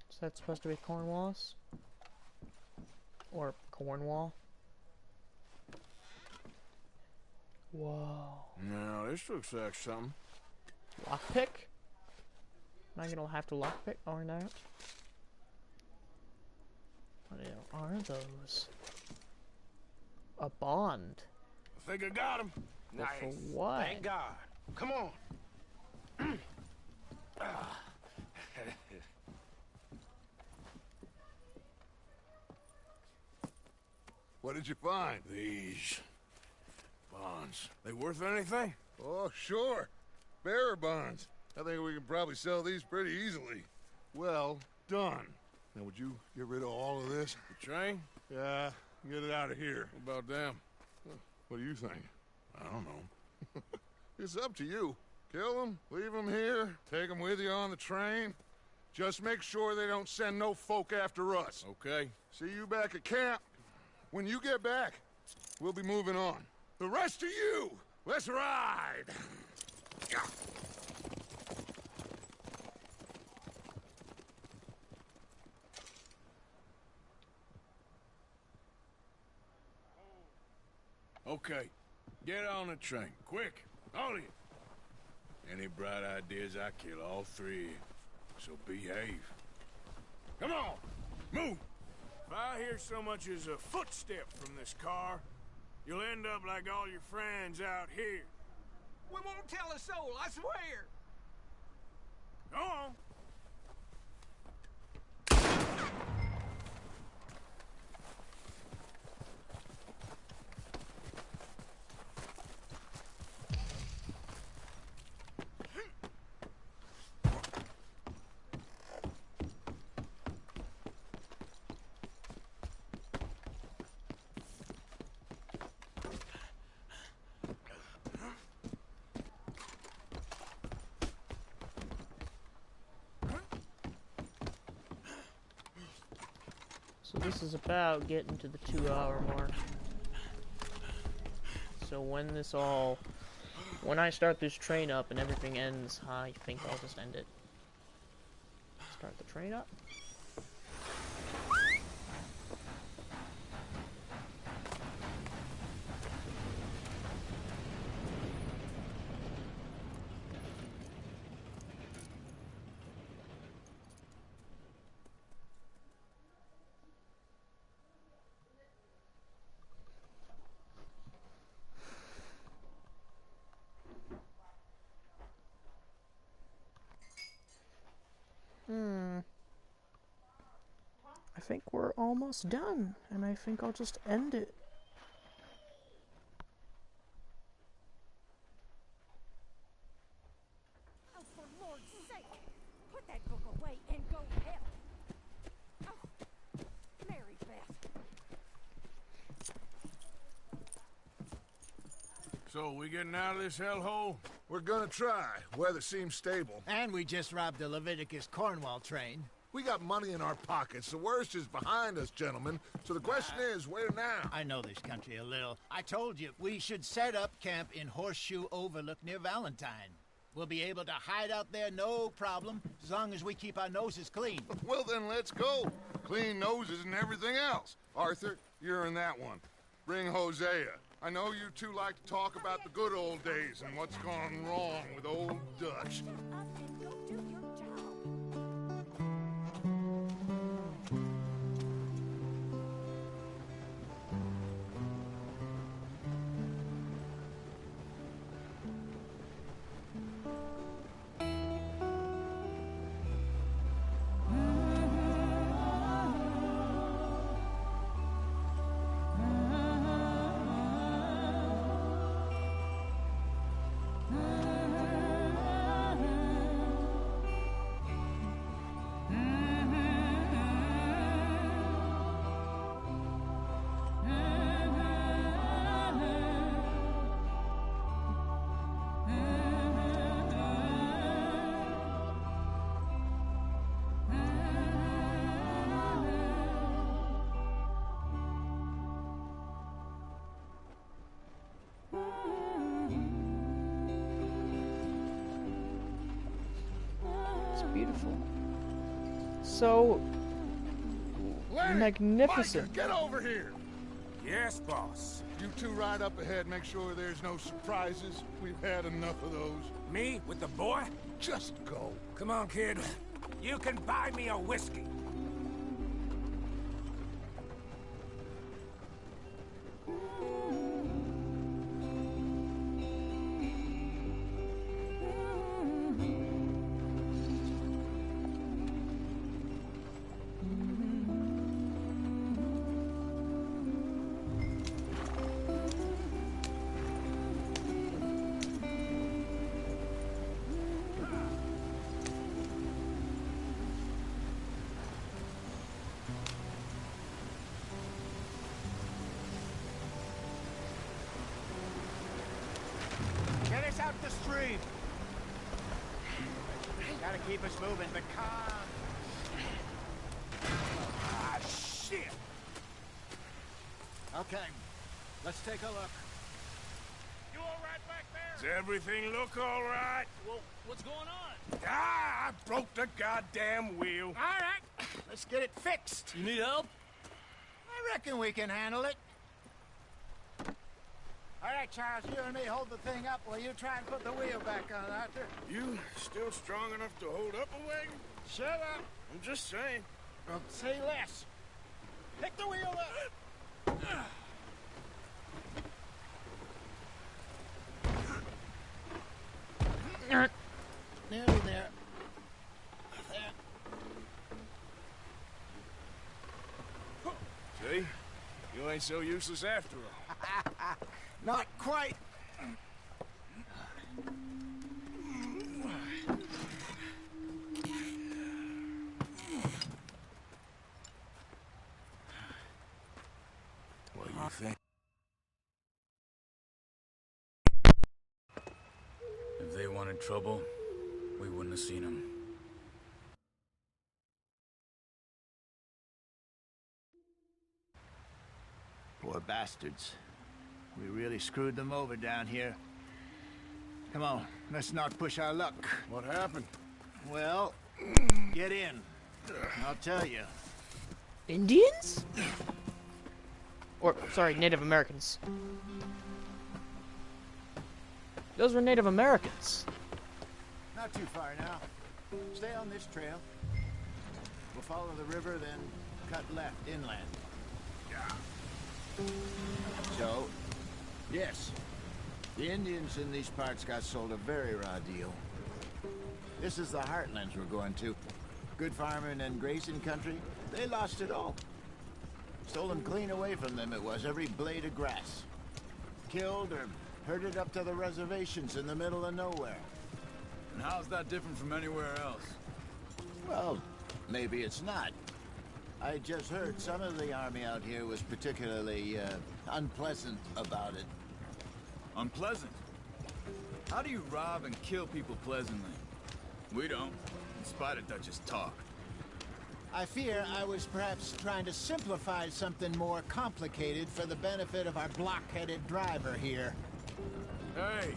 Is that supposed to be Cornwallis? Or Cornwall? Whoa. Now, this looks like something. Lockpick? Am I gonna have to lockpick or not? What are those? A bond. I think I got him. Well, for what? Thank God. Come on. What did you find? These bonds. They worth anything? Oh, sure. Bearer bonds. I think we can probably sell these pretty easily. Well done. Now, would you get rid of all of this? The train? Yeah, get it out of here. What about them? What do you think? I don't know. It's up to you. Kill them, leave them here, take them with you on the train. Just make sure they don't send no folk after us. Okay. See you back at camp. When you get back, we'll be moving on. The rest of you, let's ride! Okay. Get on the train. Quick. All of you. Any bright ideas, I kill all three of you. So behave. Come on! Move! If I hear so much as a footstep from this car, you'll end up like all your friends out here. We won't tell a soul, I swear! Go on! So this is about getting to the 2-hour mark. So when I start this train up and everything ends, I think I'll just end it. Start the train up. I think we're almost done, and I think I'll just end it. Oh, for Lord's sake! Put that book away and go help! Oh, Mary Beth. So, we getting out of this hellhole? We're gonna try. Weather seems stable. And we just robbed the Leviticus Cornwall train. We got money in our pockets. The worst is behind us, gentlemen. So the question is, where now? I know this country a little. I told you, we should set up camp in Horseshoe Overlook near Valentine. We'll be able to hide out there no problem, as long as we keep our noses clean. Well, then let's go. Clean noses and everything else. Arthur, you're in that one. Bring Hosea. I know you two like to talk about the good old days and what's gone wrong with old Dutch. Beautiful. So Larry, magnificent. Micah, get over here. Yes, boss. You two ride up ahead, make sure there's no surprises. We've had enough of those. Me with the boy? Just go. Come on, kid. You can buy me a whiskey. Get us out the stream. Gotta keep us moving, but calm. Ah, shit! Okay, let's take a look. You all right back there? Does everything look all right? Well, what's going on? Ah, I broke the goddamn wheel. All right, let's get it fixed. You need help? I reckon we can handle it. All right, Charles, you and me hold the thing up while you try and put the wheel back on, Arthur. You still strong enough to hold up a wagon? Shut up. I'm just saying. Well, say less. Pick the wheel up. Nearly there. See? You ain't so useless after all. Not quite. What do you think? If they wanted trouble, we wouldn't have seen them. Poor bastards. We really screwed them over down here. Come on, let's not push our luck. What happened? Well, get in. I'll tell you. Indians? Or, sorry, Native Americans. Those were Native Americans. Not too far now. Stay on this trail. We'll follow the river, then cut left inland. So, yes, the Indians in these parts got sold a very raw deal. This is the heartlands we're going to. Good farming and grazing country, they lost it all. Stolen clean away from them it was, every blade of grass. Killed or herded up to the reservations in the middle of nowhere. And how's that different from anywhere else? Well, maybe it's not. I just heard some of the army out here was particularly, unpleasant about it. Unpleasant? How do you rob and kill people pleasantly? We don't, in spite of Dutch's talk. I fear I was perhaps trying to simplify something more complicated for the benefit of our block-headed driver here. Hey,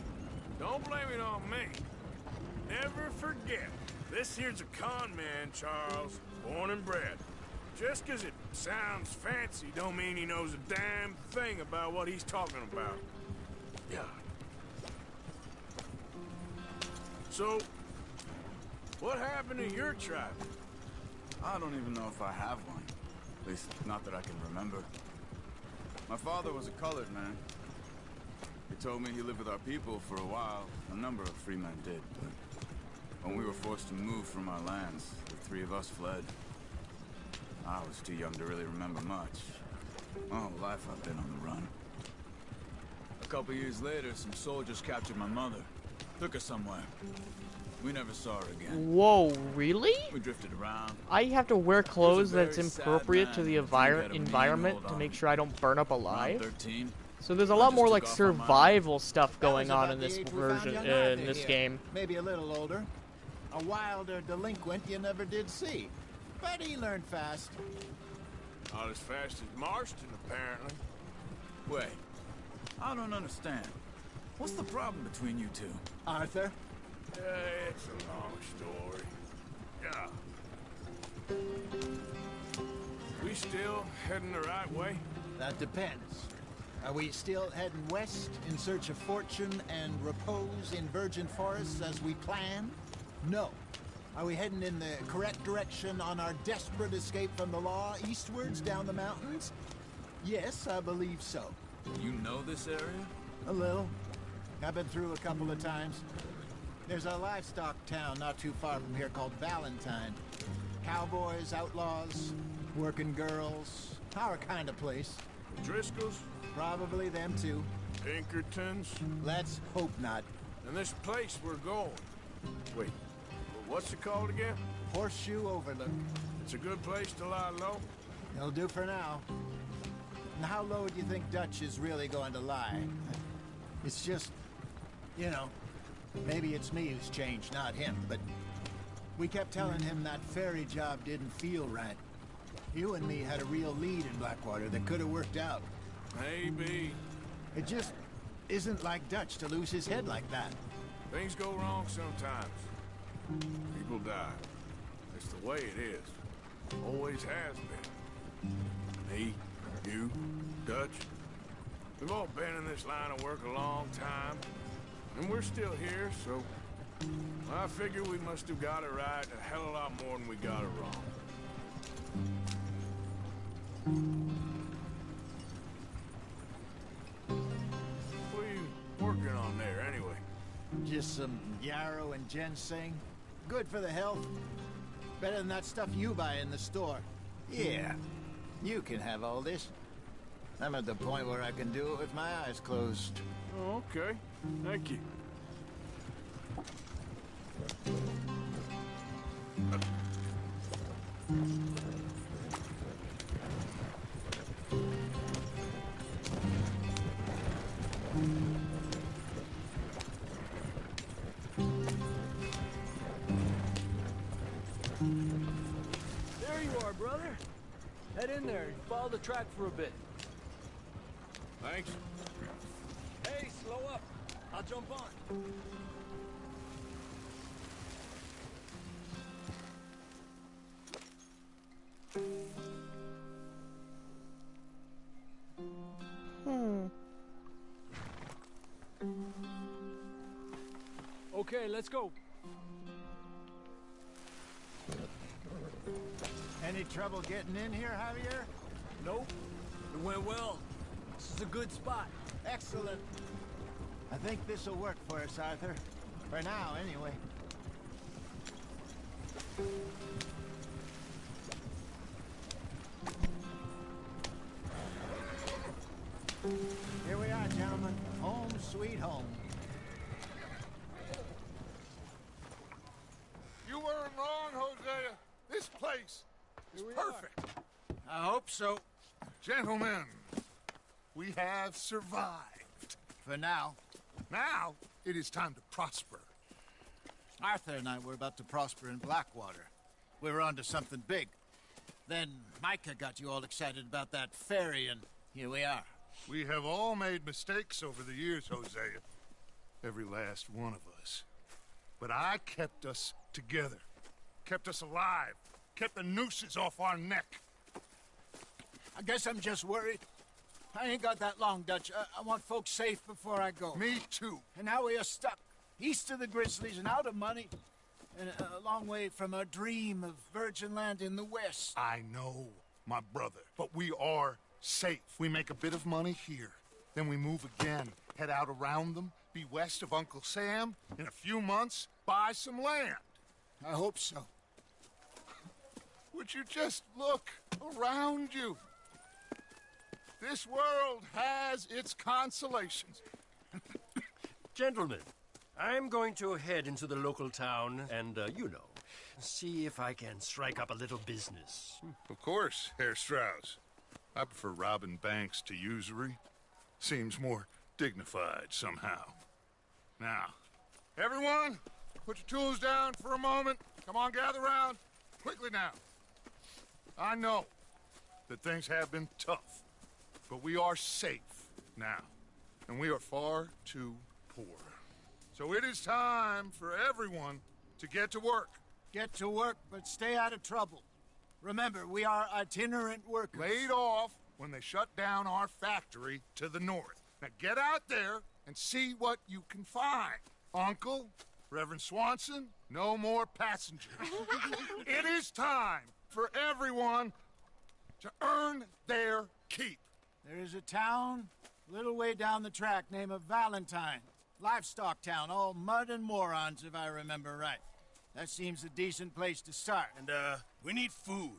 don't blame it on me. never forget. This here's a con man, Charles, born and bred. Just 'cause it sounds fancy don't mean he knows a damn thing about what he's talking about. Yeah. So, what happened to your tribe? I don't even know if I have one. At least, not that I can remember. My father was a colored man. He told me he lived with our people for a while. A number of free men did, but when we were forced to move from our lands, the three of us fled. I was too young to really remember much. My whole life I've been on the run. A couple years later, some soldiers captured my mother. Took her somewhere. We never saw her again. Whoa, really? We drifted around. I have to wear clothes that's very sad appropriate to man the who had a mean environment hold to on make me. sure I don't burn up Around alive. 13. So there's a I lot just more took like off on my own. survival stuff That was going on about in the this age we found version, young in Arthur this here. game. Maybe a little older. A wilder delinquent you never did see. But he learned fast. Not as fast as Marston, apparently. Wait. I don't understand. What's the problem between you two? Arthur? It's a long story. Yeah. We still heading the right way? That depends. Are we still heading west in search of fortune and repose in virgin forests as we planned? No. Are we heading in the correct direction on our desperate escape from the law eastwards down the mountains? Yes, I believe so. You know this area? A little. I've been through a couple of times. There's a livestock town not too far from here called Valentine. Cowboys, outlaws, working girls, our kind of place. Driscolls? Probably them too. Pinkertons? Let's hope not. And this place we're going. Wait, what's it called again? Horseshoe Overlook. It's a good place to lie low? It'll do for now. And how low do you think Dutch is really going to lie? It's just, you know, maybe it's me who's changed, not him, but we kept telling him that ferry job didn't feel right. You and me had a real lead in Blackwater that could have worked out. Maybe. It just isn't like Dutch to lose his head like that. Things go wrong sometimes. People die. It's the way it is. Always has been. Me, you, Dutch. We've all been in this line of work a long time. And we're still here, so I figure we must have got it right a hell of a lot more than we got it wrong. What are you working on there, anyway? Just some yarrow and ginseng. Good for the health. Better than that stuff you buy in the store. Yeah, you can have all this. I'm at the point where I can do it with my eyes closed. Oh, okay. Thank you. There you are, brother. Head in there and follow the track for a bit. Thanks. Hey, slow up. I'll jump on. Okay, let's go. Any trouble getting in here, Javier? Nope. It went well. This is a good spot. Excellent. I think this'll work for us, Arthur. For now, anyway. Here we are, gentlemen. Home sweet home. You weren't wrong, Hosea. This place is perfect. I hope so. Gentlemen, we have survived. For now. Now, it is time to prosper. Arthur and I were about to prosper in Blackwater. We were onto something big. Then Micah got you all excited about that ferry, and here we are. We have all made mistakes over the years, Hosea. Every last one of us. But I kept us together. Kept us alive. Kept the nooses off our neck. I guess I'm just worried. I ain't got that long, Dutch. I want folks safe before I go. Me too. And now we are stuck. East of the Grizzlies and out of money. And a long way from our dream of virgin land in the west. I know, my brother. But we are safe. We make a bit of money here. Then we move again. Head out around them. Be west of Uncle Sam. In a few months, buy some land. I hope so. Would you just look around you? This world has its consolations. Gentlemen, I'm going to head into the local town and, see if I can strike up a little business. Of course, Herr Strauss. I prefer robbing banks to usury. Seems more dignified somehow. Now, everyone, put your tools down for a moment. Come on, gather round. Quickly now. I know that things have been tough, but we are safe now, and we are far too poor. So it is time for everyone to get to work. Get to work, but stay out of trouble. Remember, we are itinerant workers. Laid off when they shut down our factory to the north. Now get out there and see what you can find. Uncle, Reverend Swanson, no more passengers. It is time for everyone to earn their keep. There is a town a little way down the track named Valentine. Livestock town, all mud and morons, if I remember right. That seems a decent place to start. And, we need food.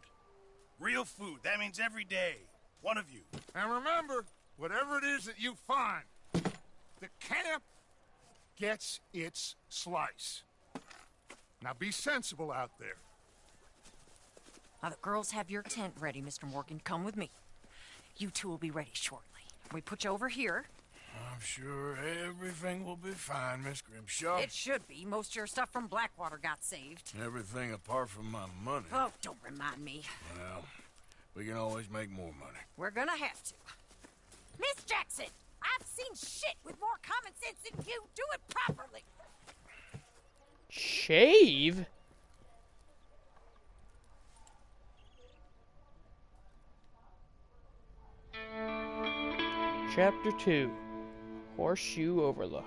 Real food. That means every day. One of you. And remember, whatever it is that you find, the camp gets its slice. Now be sensible out there. Now the girls have your tent ready, Mr. Morgan. Come with me. You two will be ready shortly. We put you over here. I'm sure everything will be fine, Miss Grimshaw. It should be. Most of your stuff from Blackwater got saved. Everything apart from my money. Oh, don't remind me. Well, we can always make more money. We're gonna have to. Miss Jackson, I've seen shit with more common sense than you. Do it properly. Shave? Chapter 2, Horseshoe Overlook.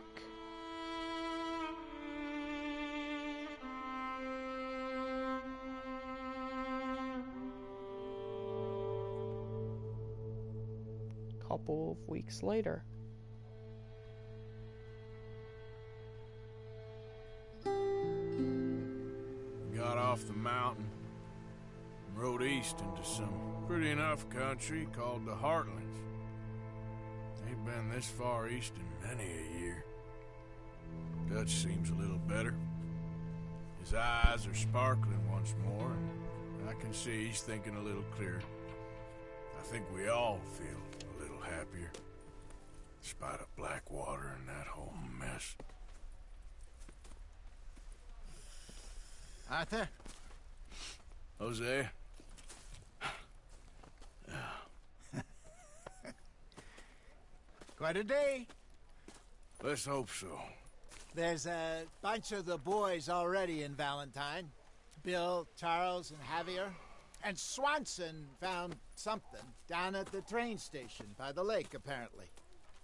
Couple of weeks later. Got off the mountain and rode east into some pretty enough country called the Heartlands. Ain't been this far east in many a year. Dutch seems a little better. His eyes are sparkling once more, and I can see he's thinking a little clearer. I think we all feel a little happier, in spite of Blackwater and that whole mess. Arthur? Hosea? Quite a day. Let's hope so. There's a bunch of the boys already in Valentine. Bill, Charles, and Javier. And Swanson found something down at the train station by the lake, apparently.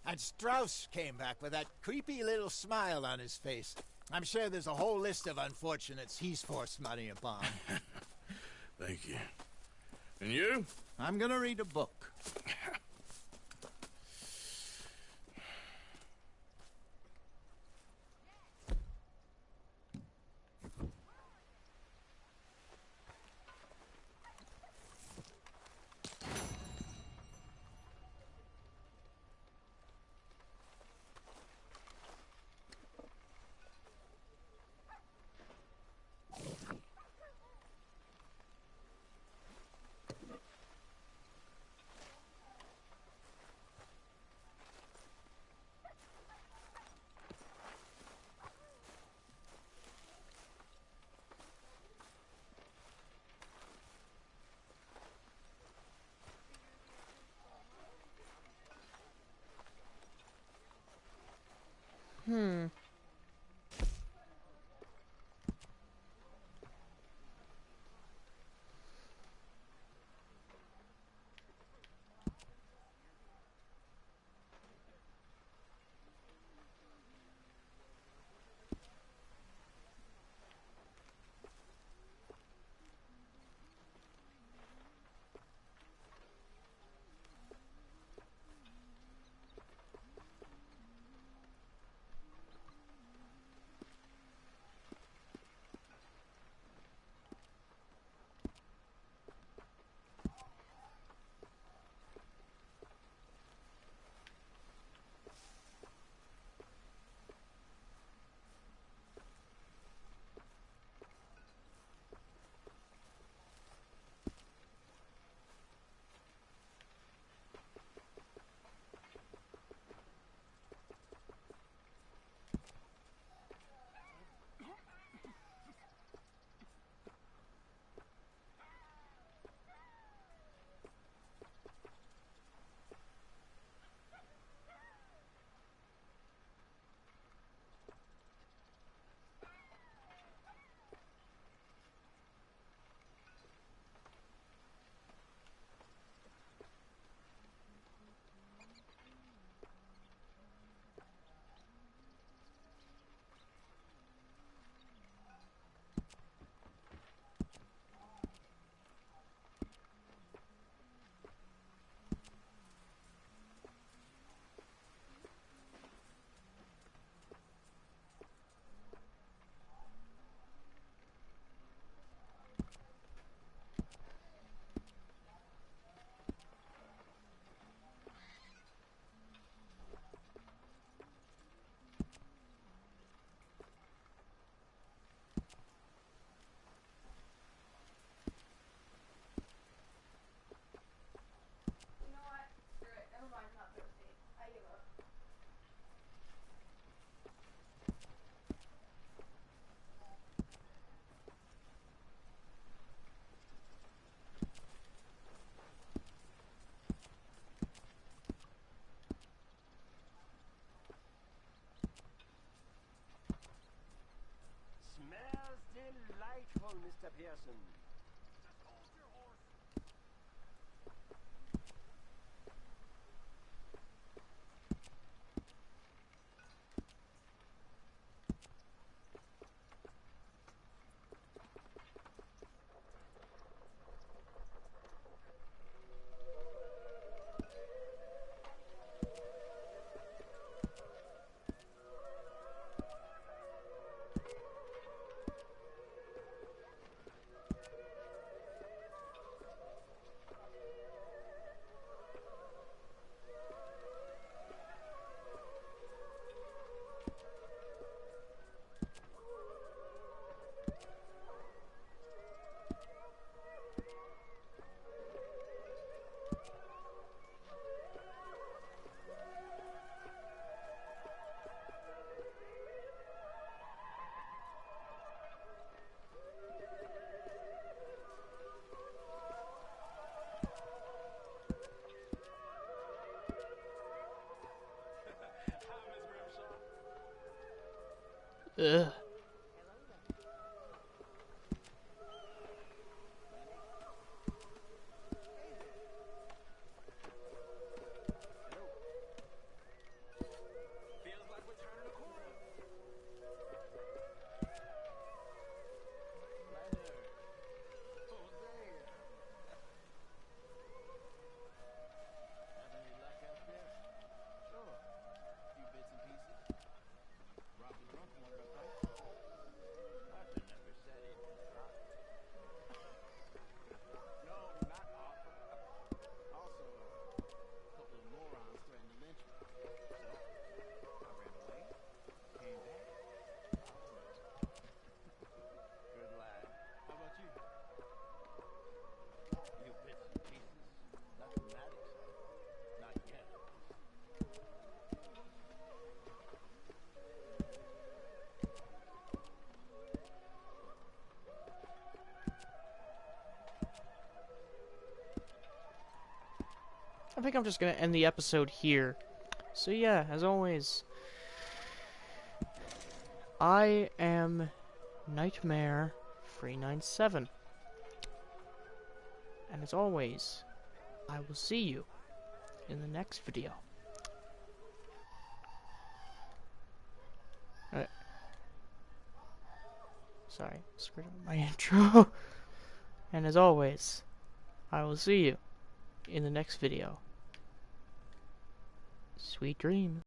And Strauss came back with that creepy little smile on his face. I'm sure there's a whole list of unfortunates he's forced money upon. Thank you. And you? I'm gonna read a book. Ugh. I think I'm just gonna end the episode here. So yeah, as always, I am Nightmare 397. And as always, I will see you in the next video. Sorry, screwed up my intro. And as always, I will see you in the next video. Sweet dreams.